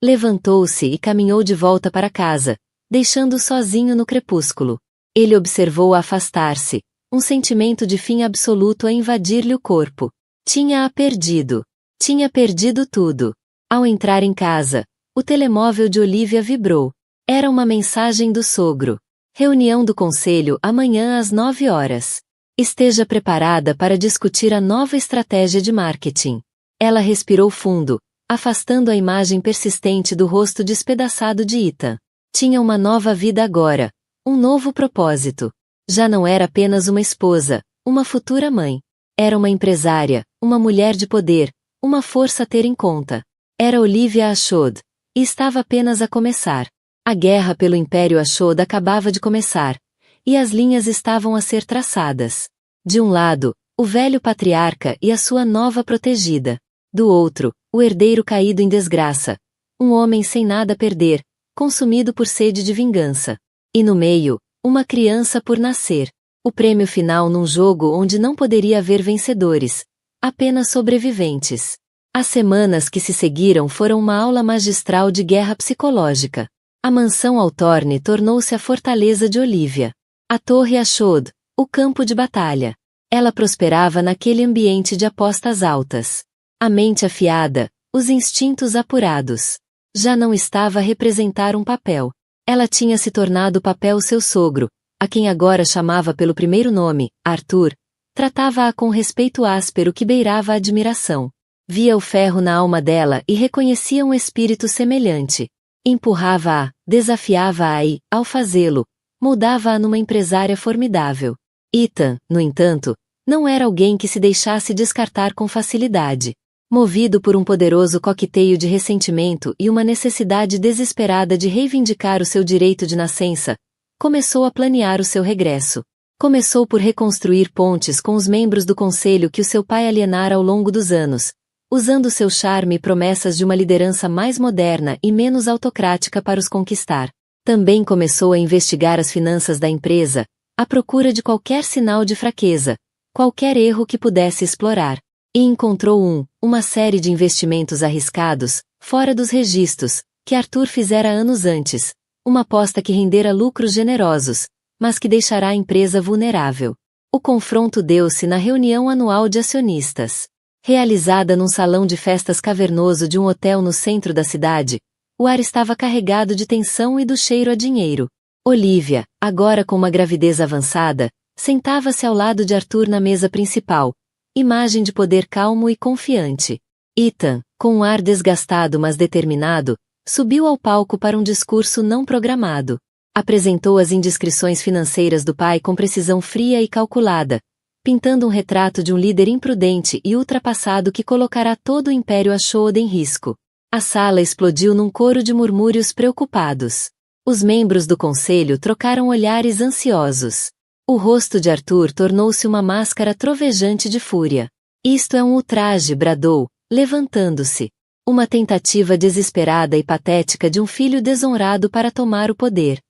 Levantou-se e caminhou de volta para casa, deixando-o sozinho no crepúsculo. Ele observou-a afastar-se, um sentimento de fim absoluto a invadir-lhe o corpo. Tinha-a perdido. Tinha perdido tudo. Ao entrar em casa, o telemóvel de Olivia vibrou. Era uma mensagem do sogro. Reunião do conselho amanhã às 9 horas. Esteja preparada para discutir a nova estratégia de marketing. Ela respirou fundo, afastando a imagem persistente do rosto despedaçado de Ethan. Tinha uma nova vida agora, um novo propósito. Já não era apenas uma esposa, uma futura mãe. Era uma empresária, uma mulher de poder, uma força a ter em conta. Era Olivia Ashod, e estava apenas a começar. A guerra pelo Império Ashod acabava de começar, e as linhas estavam a ser traçadas. De um lado, o velho patriarca e a sua nova protegida. Do outro, o herdeiro caído em desgraça. Um homem sem nada a perder, consumido por sede de vingança. E no meio, uma criança por nascer. O prêmio final num jogo onde não poderia haver vencedores, apenas sobreviventes. As semanas que se seguiram foram uma aula magistral de guerra psicológica. A mansão Altorne tornou-se a fortaleza de Olivia. A torre Ashod, o campo de batalha. Ela prosperava naquele ambiente de apostas altas. A mente afiada, os instintos apurados. Já não estava a representar um papel. Ela tinha se tornado o papel seu sogro, a quem agora chamava pelo primeiro nome, Arthur. Tratava-a com respeito áspero que beirava a admiração. Via o ferro na alma dela e reconhecia um espírito semelhante. Empurrava-a, desafiava-a e, ao fazê-lo, moldava-a numa empresária formidável. Ethan, no entanto, não era alguém que se deixasse descartar com facilidade. Movido por um poderoso coqueteio de ressentimento e uma necessidade desesperada de reivindicar o seu direito de nascença, começou a planear o seu regresso. Começou por reconstruir pontes com os membros do conselho que o seu pai alienara ao longo dos anos, usando seu charme e promessas de uma liderança mais moderna e menos autocrática para os conquistar. Também começou a investigar as finanças da empresa, à procura de qualquer sinal de fraqueza, qualquer erro que pudesse explorar. E encontrou uma série de investimentos arriscados, fora dos registros, que Arthur fizera anos antes, uma aposta que rendera lucros generosos, mas que deixará a empresa vulnerável. O confronto deu-se na reunião anual de acionistas. Realizada num salão de festas cavernoso de um hotel no centro da cidade, o ar estava carregado de tensão e do cheiro a dinheiro. Olivia, agora com uma gravidez avançada, sentava-se ao lado de Arthur na mesa principal, imagem de poder calmo e confiante. Ethan, com um ar desgastado mas determinado, subiu ao palco para um discurso não programado. Apresentou as indiscrições financeiras do pai com precisão fria e calculada, pintando um retrato de um líder imprudente e ultrapassado que colocará todo o Império Ashod em risco. A sala explodiu num coro de murmúrios preocupados. Os membros do conselho trocaram olhares ansiosos. O rosto de Arthur tornou-se uma máscara trovejante de fúria. Isto é um ultraje, bradou, levantando-se. Uma tentativa desesperada e patética de um filho desonrado para tomar o poder.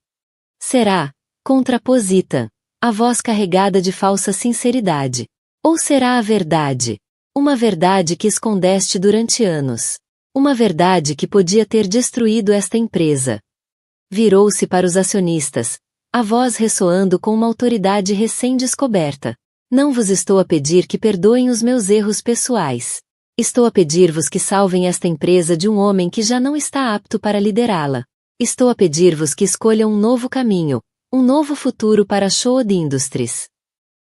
Será, contrapôs Ethan, a voz carregada de falsa sinceridade. Ou será a verdade? Uma verdade que escondeste durante anos. Uma verdade que podia ter destruído esta empresa. Virou-se para os acionistas, a voz ressoando com uma autoridade recém-descoberta. Não vos estou a pedir que perdoem os meus erros pessoais. Estou a pedir-vos que salvem esta empresa de um homem que já não está apto para liderá-la. Estou a pedir-vos que escolham um novo caminho, um novo futuro para a Ashod Industries.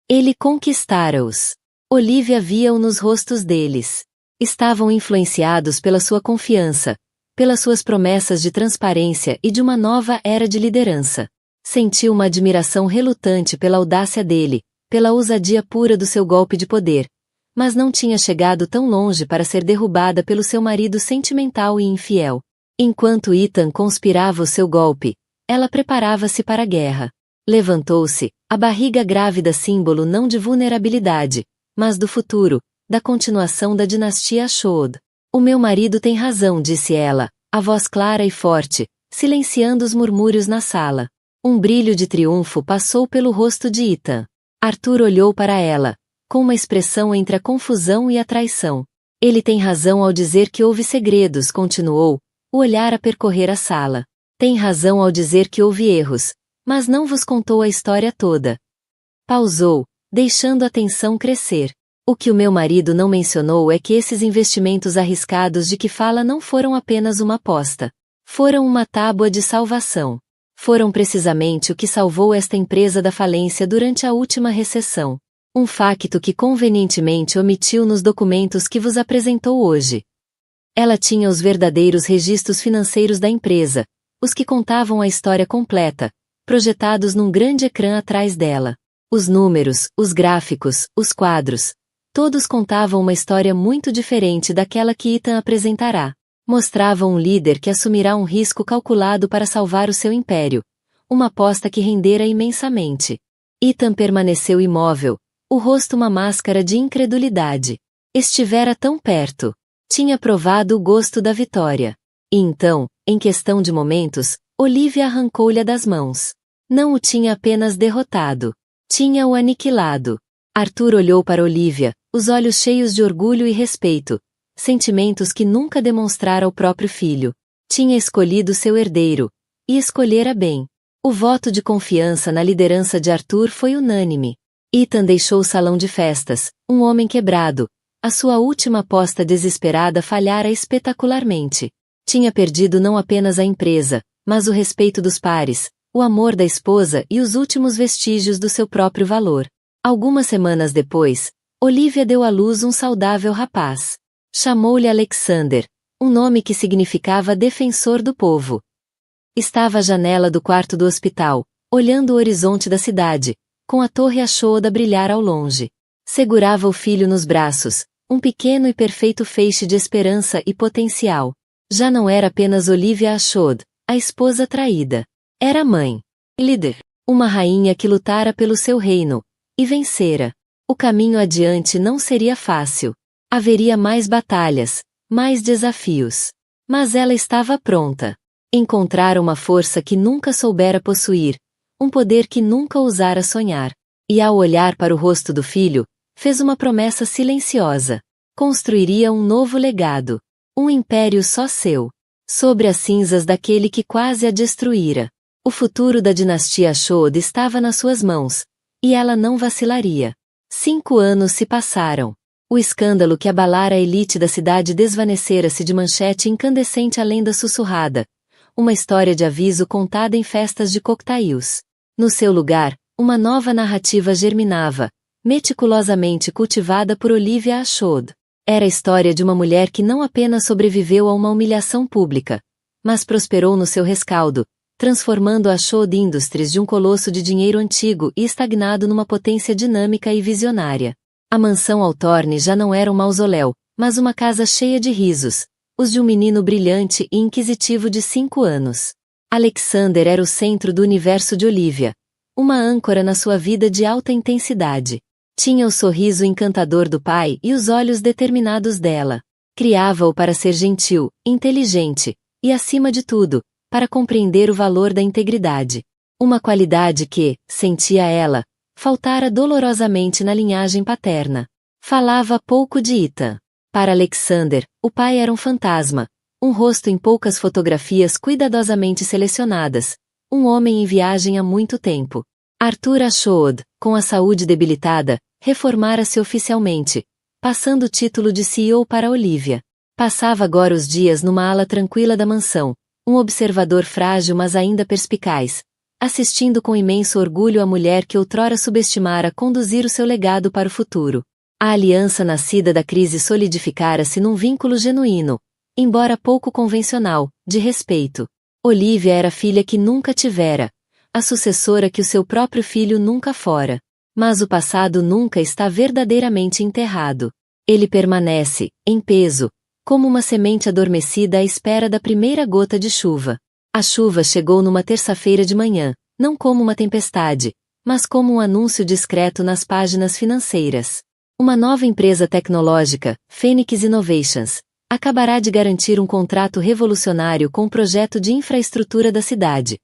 Ele conquistara-os. Olivia via-o nos rostos deles. Estavam influenciados pela sua confiança, pelas suas promessas de transparência e de uma nova era de liderança. Sentiu uma admiração relutante pela audácia dele, pela ousadia pura do seu golpe de poder, mas não tinha chegado tão longe para ser derrubada pelo seu marido sentimental e infiel. Enquanto Ethan conspirava o seu golpe, ela preparava-se para a guerra. Levantou-se, a barriga grávida símbolo não de vulnerabilidade, mas do futuro, da continuação da dinastia Ashod. O meu marido tem razão, disse ela, a voz clara e forte, silenciando os murmúrios na sala. Um brilho de triunfo passou pelo rosto de Ethan. Arthur olhou para ela, com uma expressão entre a confusão e a traição. Ele tem razão ao dizer que houve segredos, continuou, o olhar a percorrer a sala. Tem razão ao dizer que houve erros, mas não vos contou a história toda. Pausou, deixando a tensão crescer. O que o meu marido não mencionou é que esses investimentos arriscados de que fala não foram apenas uma aposta. Foram uma tábua de salvação. Foram precisamente o que salvou esta empresa da falência durante a última recessão. Um facto que convenientemente omitiu nos documentos que vos apresentou hoje. Ela tinha os verdadeiros registros financeiros da empresa, os que contavam a história completa, projetados num grande ecrã atrás dela. Os números, os gráficos, os quadros, todos contavam uma história muito diferente daquela que Ethan apresentará. Mostravam um líder que assumirá um risco calculado para salvar o seu império, uma aposta que rendera imensamente. Ethan permaneceu imóvel, o rosto uma máscara de incredulidade. Estivera tão perto. Tinha provado o gosto da vitória. E então, em questão de momentos, Olivia arrancou-lhe das mãos. Não o tinha apenas derrotado. Tinha-o aniquilado. Arthur olhou para Olivia, os olhos cheios de orgulho e respeito, sentimentos que nunca demonstrara ao próprio filho. Tinha escolhido seu herdeiro, e escolhera bem. O voto de confiança na liderança de Arthur foi unânime. Ethan deixou o salão de festas, um homem quebrado. A sua última aposta desesperada falhara espetacularmente. Tinha perdido não apenas a empresa, mas o respeito dos pares, o amor da esposa e os últimos vestígios do seu próprio valor. Algumas semanas depois, Olivia deu à luz um saudável rapaz. Chamou-lhe Alexander, um nome que significava defensor do povo. Estava à janela do quarto do hospital, olhando o horizonte da cidade, com a torre Ashod a brilhar ao longe. Segurava o filho nos braços, um pequeno e perfeito feixe de esperança e potencial. Já não era apenas Olivia Ashod, a esposa traída. Era mãe. Líder. Uma rainha que lutara pelo seu reino. E vencera. O caminho adiante não seria fácil. Haveria mais batalhas, mais desafios. Mas ela estava pronta. Encontrara uma força que nunca soubera possuir, um poder que nunca ousara sonhar. E ao olhar para o rosto do filho, fez uma promessa silenciosa. Construiria um novo legado. Um império só seu. Sobre as cinzas daquele que quase a destruíra. O futuro da dinastia Ashod estava nas suas mãos, e ela não vacilaria. 5 anos se passaram. O escândalo que abalara a elite da cidade desvanecera-se de manchete incandescente à lenda sussurrada. Uma história de aviso contada em festas de cocktails. No seu lugar, uma nova narrativa germinava, meticulosamente cultivada por Olivia Ashod. Era a história de uma mulher que não apenas sobreviveu a uma humilhação pública, mas prosperou no seu rescaldo, transformando a Ashod Industries de um colosso de dinheiro antigo e estagnado numa potência dinâmica e visionária. A mansão Altorne já não era um mausoléu, mas uma casa cheia de risos, os de um menino brilhante e inquisitivo de 5 anos. Alexander era o centro do universo de Olivia, uma âncora na sua vida de alta intensidade. Tinha o sorriso encantador do pai e os olhos determinados dela. Criava-o para ser gentil, inteligente, e acima de tudo, para compreender o valor da integridade. Uma qualidade que, sentia ela, faltara dolorosamente na linhagem paterna. Falava pouco de Ethan. Para Alexander, o pai era um fantasma, um rosto em poucas fotografias cuidadosamente selecionadas, um homem em viagem há muito tempo. Arthur Ashod, com a saúde debilitada, reformara-se oficialmente, passando o título de CEO para Olivia. Passava agora os dias numa ala tranquila da mansão, um observador frágil mas ainda perspicaz, assistindo com imenso orgulho a mulher que outrora subestimara conduzir o seu legado para o futuro. A aliança nascida da crise solidificara-se num vínculo genuíno, embora pouco convencional, de respeito. Olivia era a filha que nunca tivera, a sucessora que o seu próprio filho nunca fora. Mas o passado nunca está verdadeiramente enterrado. Ele permanece, em peso, como uma semente adormecida à espera da primeira gota de chuva. A chuva chegou numa terça-feira de manhã, não como uma tempestade, mas como um anúncio discreto nas páginas financeiras. Uma nova empresa tecnológica, Phoenix Innovations, acabará de garantir um contrato revolucionário com o projeto de infraestrutura da cidade.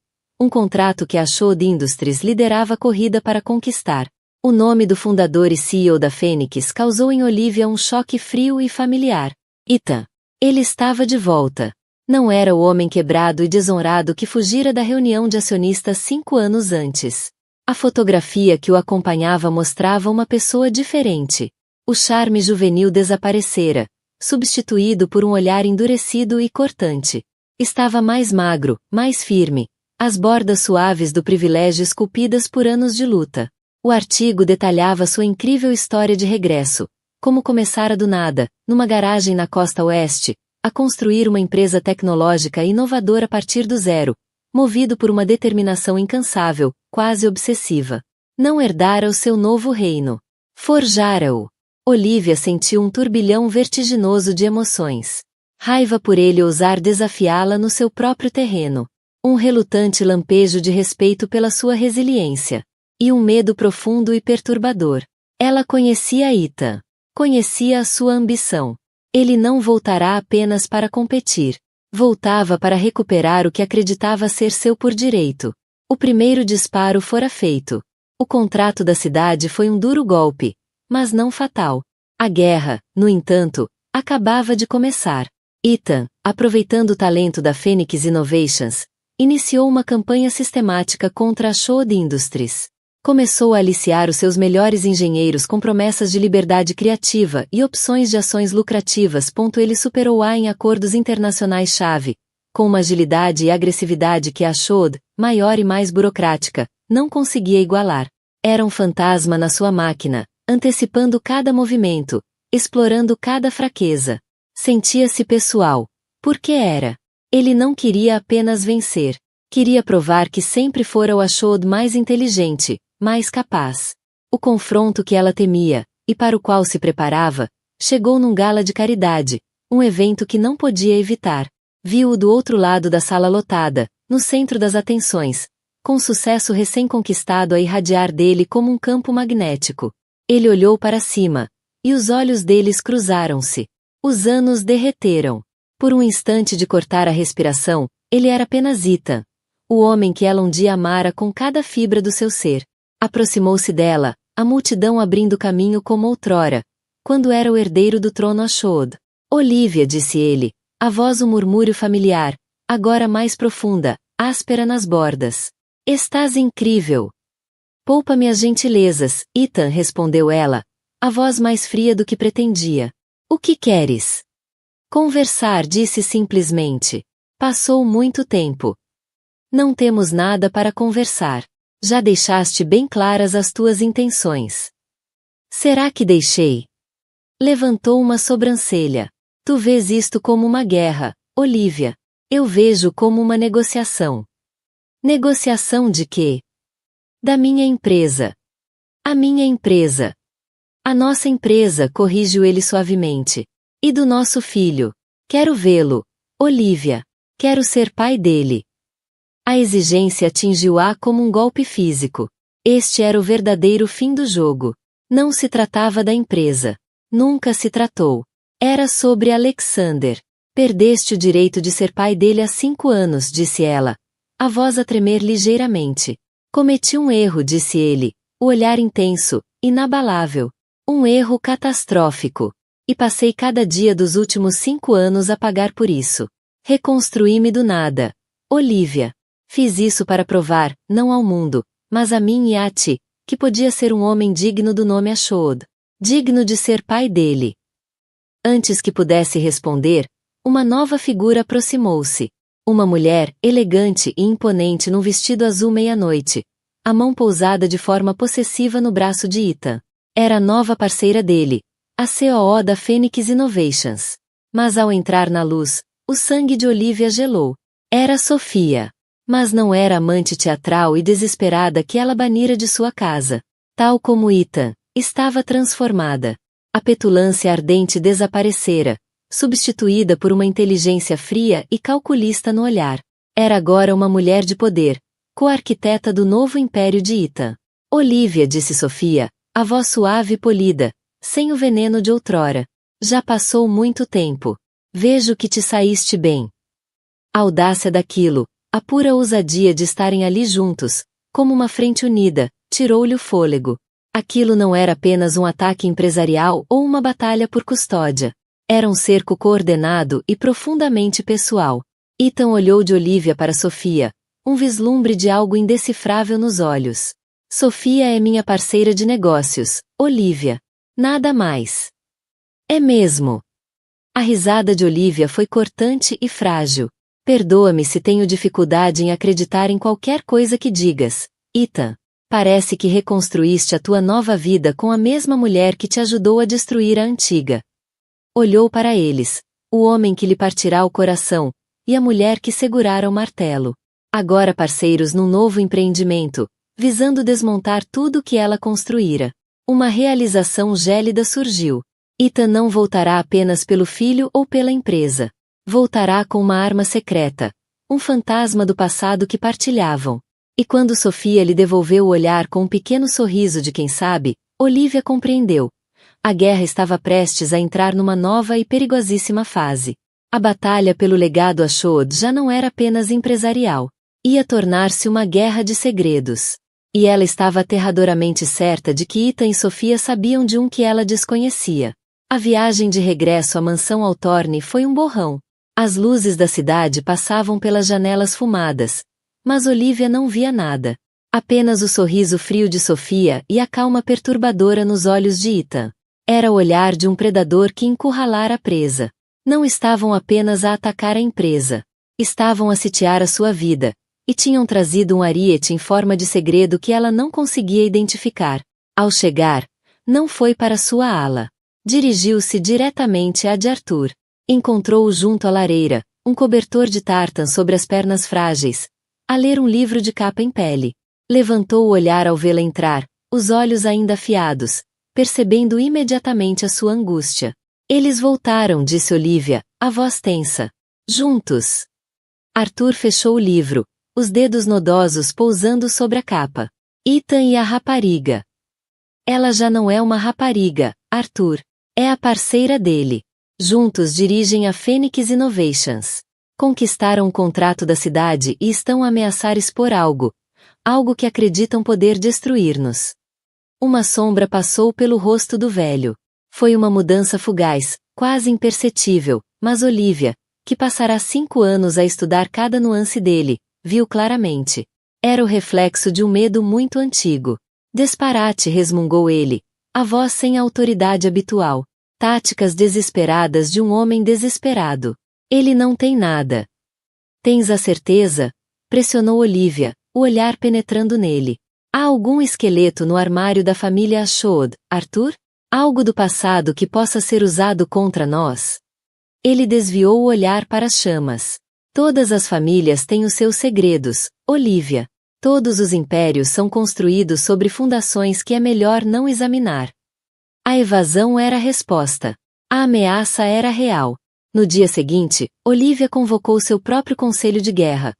Um contrato que a Ashod Industries liderava a corrida para conquistar. O nome do fundador e CEO da Fênix causou em Olivia um choque frio e familiar. Ethan. Ele estava de volta. Não era o homem quebrado e desonrado que fugira da reunião de acionistas 5 anos antes. A fotografia que o acompanhava mostrava uma pessoa diferente. O charme juvenil desaparecera, substituído por um olhar endurecido e cortante. Estava mais magro, mais firme, as bordas suaves do privilégio esculpidas por anos de luta. O artigo detalhava sua incrível história de regresso, como começara do nada, numa garagem na costa oeste, a construir uma empresa tecnológica inovadora a partir do zero, movido por uma determinação incansável, quase obsessiva. Não herdara o seu novo reino. Forjara-o. Olivia sentiu um turbilhão vertiginoso de emoções. Raiva por ele ousar desafiá-la no seu próprio terreno. Um relutante lampejo de respeito pela sua resiliência. E um medo profundo e perturbador. Ela conhecia Ethan. Conhecia a sua ambição. Ele não voltará apenas para competir. Voltava para recuperar o que acreditava ser seu por direito. O primeiro disparo fora feito. O contrato da cidade foi um duro golpe, mas não fatal. A guerra, no entanto, acabava de começar. Ethan, aproveitando o talento da Phoenix Innovations, iniciou uma campanha sistemática contra a Ashod Industries. Começou a aliciar os seus melhores engenheiros com promessas de liberdade criativa e opções de ações lucrativas. Ele superou-a em acordos internacionais-chave, com uma agilidade e agressividade que a Ashod, maior e mais burocrática, não conseguia igualar. Era um fantasma na sua máquina, antecipando cada movimento, explorando cada fraqueza. Sentia-se pessoal. Porque era. Ele não queria apenas vencer. Queria provar que sempre fora o Ashod mais inteligente, mais capaz. O confronto que ela temia, e para o qual se preparava, chegou num gala de caridade, um evento que não podia evitar. Viu-o do outro lado da sala lotada, no centro das atenções, com sucesso recém-conquistado a irradiar dele como um campo magnético. Ele olhou para cima, e os olhos deles cruzaram-se. Os anos derreteram. Por um instante de cortar a respiração, ele era apenas Ethan, o homem que ela um dia amara com cada fibra do seu ser. Aproximou-se dela, a multidão abrindo caminho como outrora, quando era o herdeiro do trono Ashod. Olivia, disse ele, a voz um murmúrio familiar, agora mais profunda, áspera nas bordas. Estás incrível. Poupa-me as gentilezas, Ethan, respondeu ela, a voz mais fria do que pretendia. O que queres? Conversar, disse simplesmente. Passou muito tempo. Não temos nada para conversar. Já deixaste bem claras as tuas intenções. Será que deixei? Levantou uma sobrancelha. Tu vês isto como uma guerra, Olivia. Eu vejo como uma negociação. Negociação de quê? Da minha empresa. A minha empresa. A nossa empresa, corrigiu ele suavemente. E do nosso filho. Quero vê-lo, Olivia. Quero ser pai dele. A exigência atingiu-a como um golpe físico. Este era o verdadeiro fim do jogo. Não se tratava da empresa. Nunca se tratou. Era sobre Alexander. Perdeste o direito de ser pai dele há 5 anos, disse ela. A voz a tremer ligeiramente. Cometi um erro, disse ele, o olhar intenso, inabalável. Um erro catastrófico. E passei cada dia dos últimos 5 anos a pagar por isso. Reconstruí-me do nada. Olivia. Fiz isso para provar, não ao mundo, mas a mim e a ti, que podia ser um homem digno do nome Ashod. Digno de ser pai dele. Antes que pudesse responder, uma nova figura aproximou-se. Uma mulher, elegante e imponente num vestido azul meia-noite. A mão pousada de forma possessiva no braço de Ethan. Era a nova parceira dele, a COO da Phoenix Innovations. Mas ao entrar na luz, o sangue de Olivia gelou. Era Sofia. Mas não era a amante teatral e desesperada que ela banira de sua casa. Tal como Ethan, estava transformada. A petulância ardente desaparecera, substituída por uma inteligência fria e calculista no olhar. Era agora uma mulher de poder, co-arquiteta do novo império de Ethan. Olivia, disse Sofia, a voz suave e polida, sem o veneno de outrora. Já passou muito tempo. Vejo que te saíste bem. A audácia daquilo, A pura ousadia de estarem ali juntos, como uma frente unida, tirou-lhe o fôlego. Aquilo não era apenas um ataque empresarial ou uma batalha por custódia. Era um cerco coordenado e profundamente pessoal. Ethan olhou de Olivia para Sofia, um vislumbre de algo indecifrável nos olhos. Sofia é minha parceira de negócios, Olivia. Nada mais. É mesmo. A risada de Olivia foi cortante e frágil. Perdoa-me se tenho dificuldade em acreditar em qualquer coisa que digas, Ethan. Parece que reconstruíste a tua nova vida com a mesma mulher que te ajudou a destruir a antiga. Olhou para eles, o homem que lhe partirá o coração, e a mulher que segurara o martelo. Agora parceiros num novo empreendimento, visando desmontar tudo o que ela construíra. Uma realização gélida surgiu. Ethan não voltará apenas pelo filho ou pela empresa. Voltará com uma arma secreta, um fantasma do passado que partilhavam. E quando Sofia lhe devolveu o olhar com um pequeno sorriso de quem sabe, Olivia compreendeu. A guerra estava prestes a entrar numa nova e perigosíssima fase. A batalha pelo legado Ashod já não era apenas empresarial. Ia tornar-se uma guerra de segredos. E ela estava aterradoramente certa de que Ethan e Sofia sabiam de um que ela desconhecia. A viagem de regresso à mansão Altorne foi um borrão. As luzes da cidade passavam pelas janelas fumadas, mas Olivia não via nada. Apenas o sorriso frio de Sofia e a calma perturbadora nos olhos de Ethan. Era o olhar de um predador que encurralara a presa. Não estavam apenas a atacar a empresa. Estavam a sitiar a sua vida, e tinham trazido um ariete em forma de segredo que ela não conseguia identificar. Ao chegar, não foi para sua ala. Dirigiu-se diretamente à de Arthur. Encontrou-o junto à lareira, um cobertor de tartan sobre as pernas frágeis, a ler um livro de capa em pele. Levantou o olhar ao vê-la entrar, os olhos ainda afiados, percebendo imediatamente a sua angústia. Eles voltaram, disse Olivia, a voz tensa. Juntos. Arthur fechou o livro, os dedos nodosos pousando sobre a capa. Ethan e a rapariga. Ela já não é uma rapariga, Arthur. É a parceira dele. Juntos dirigem a Phoenix Innovations. Conquistaram o contrato da cidade e estão a ameaçar expor algo que acreditam poder destruir-nos. Uma sombra passou pelo rosto do velho. Foi uma mudança fugaz, quase imperceptível, mas Olivia, que passará 5 anos a estudar cada nuance dele, viu claramente. Era o reflexo de um medo muito antigo. Disparate, resmungou ele, a voz sem a autoridade habitual. Táticas desesperadas de um homem desesperado. Ele não tem nada. Tens a certeza? Pressionou Olivia, o olhar penetrando nele. Há algum esqueleto no armário da família Ashod, Arthur? Algo do passado que possa ser usado contra nós? Ele desviou o olhar para as chamas. Todas as famílias têm os seus segredos, Olivia. Todos os impérios são construídos sobre fundações que é melhor não examinar. A evasão era a resposta. A ameaça era real. No dia seguinte, Olivia convocou seu próprio conselho de guerra.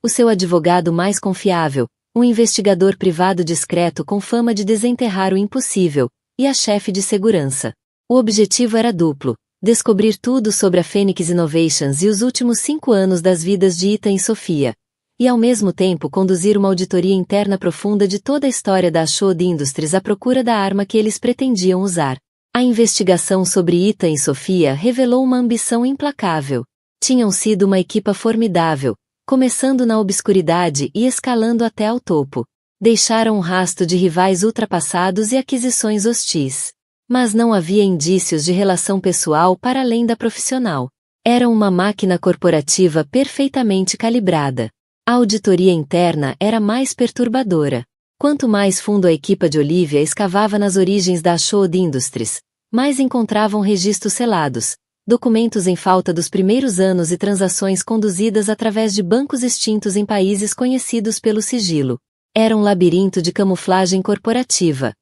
O seu advogado mais confiável, um investigador privado discreto com fama de desenterrar o impossível, e a chefe de segurança. O objetivo era duplo: descobrir tudo sobre a Phoenix Innovations e os últimos 5 anos das vidas de Ethan e Sofia. E ao mesmo tempo conduzir uma auditoria interna profunda de toda a história da Ashod Industries à procura da arma que eles pretendiam usar. A investigação sobre Ethan e Sofia revelou uma ambição implacável. Tinham sido uma equipa formidável, começando na obscuridade e escalando até ao topo. Deixaram um rastro de rivais ultrapassados e aquisições hostis. Mas não havia indícios de relação pessoal para além da profissional. Era uma máquina corporativa perfeitamente calibrada. A auditoria interna era mais perturbadora. Quanto mais fundo a equipa de Olivia escavava nas origens da Ashod Industries, mais encontravam registros selados, documentos em falta dos primeiros anos e transações conduzidas através de bancos extintos em países conhecidos pelo sigilo. Era um labirinto de camuflagem corporativa.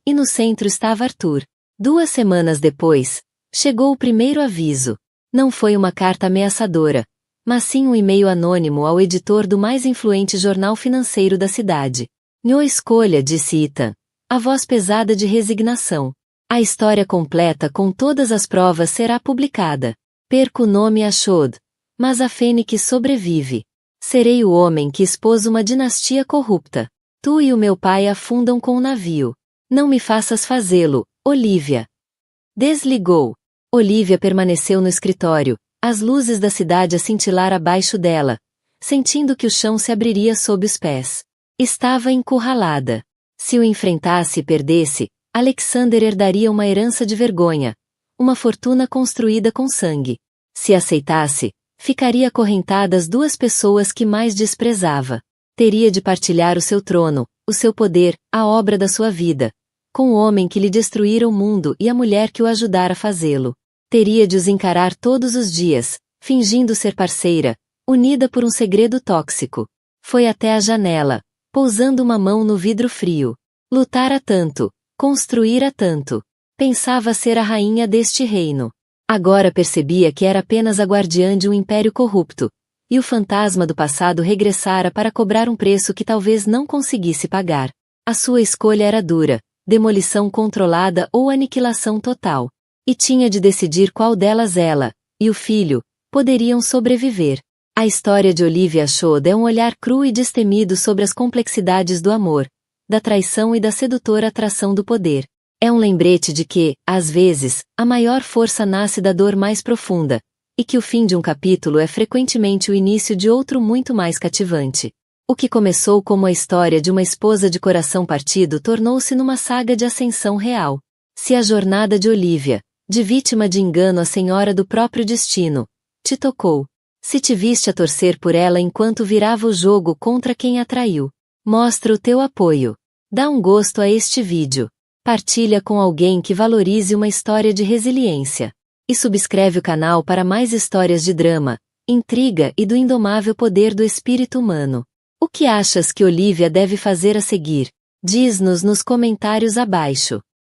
E no centro estava Arthur. 2 semanas depois, chegou o primeiro aviso. Não foi uma carta ameaçadora, mas sim um e-mail anônimo ao editor do mais influente jornal financeiro da cidade. Minha escolha, disse Ethan, a voz pesada de resignação. A história completa com todas as provas será publicada. Perco o nome Ashod, mas a Fênix sobrevive. Serei o homem que expôs uma dinastia corrupta. Tu e o meu pai afundam com o navio. Não me faças fazê-lo, Olivia. Desligou. Olivia permaneceu no escritório, as luzes da cidade a cintilar abaixo dela, sentindo que o chão se abriria sob os pés. Estava encurralada. Se o enfrentasse e perdesse, Alexander herdaria uma herança de vergonha, uma fortuna construída com sangue. Se aceitasse, ficaria acorrentada às duas pessoas que mais desprezava. Teria de partilhar o seu trono, o seu poder, a obra da sua vida, com o homem que lhe destruíra o mundo e a mulher que o ajudara a fazê-lo. Teria de os encarar todos os dias, fingindo ser parceira, unida por um segredo tóxico. Foi até a janela, pousando uma mão no vidro frio. Lutara tanto, construíra tanto. Pensava ser a rainha deste reino. Agora percebia que era apenas a guardiã de um império corrupto, e o fantasma do passado regressara para cobrar um preço que talvez não conseguisse pagar. A sua escolha era dura, demolição controlada ou aniquilação total. E tinha de decidir qual delas ela, e o filho, poderiam sobreviver. A história de Olivia Choad é um olhar cru e destemido sobre as complexidades do amor, da traição e da sedutora atração do poder. É um lembrete de que, às vezes, a maior força nasce da dor mais profunda, e que o fim de um capítulo é frequentemente o início de outro muito mais cativante. O que começou como a história de uma esposa de coração partido tornou-se numa saga de ascensão real. Se a jornada de Olivia, de vítima de engano à senhora do próprio destino, te tocou. Se te viste a torcer por ela enquanto virava o jogo contra quem a traiu, mostra o teu apoio. Dá um gosto a este vídeo. Partilha com alguém que valorize uma história de resiliência. E subscreve o canal para mais histórias de drama, intriga e do indomável poder do espírito humano. O que achas que Olivia deve fazer a seguir? Diz-nos nos comentários abaixo.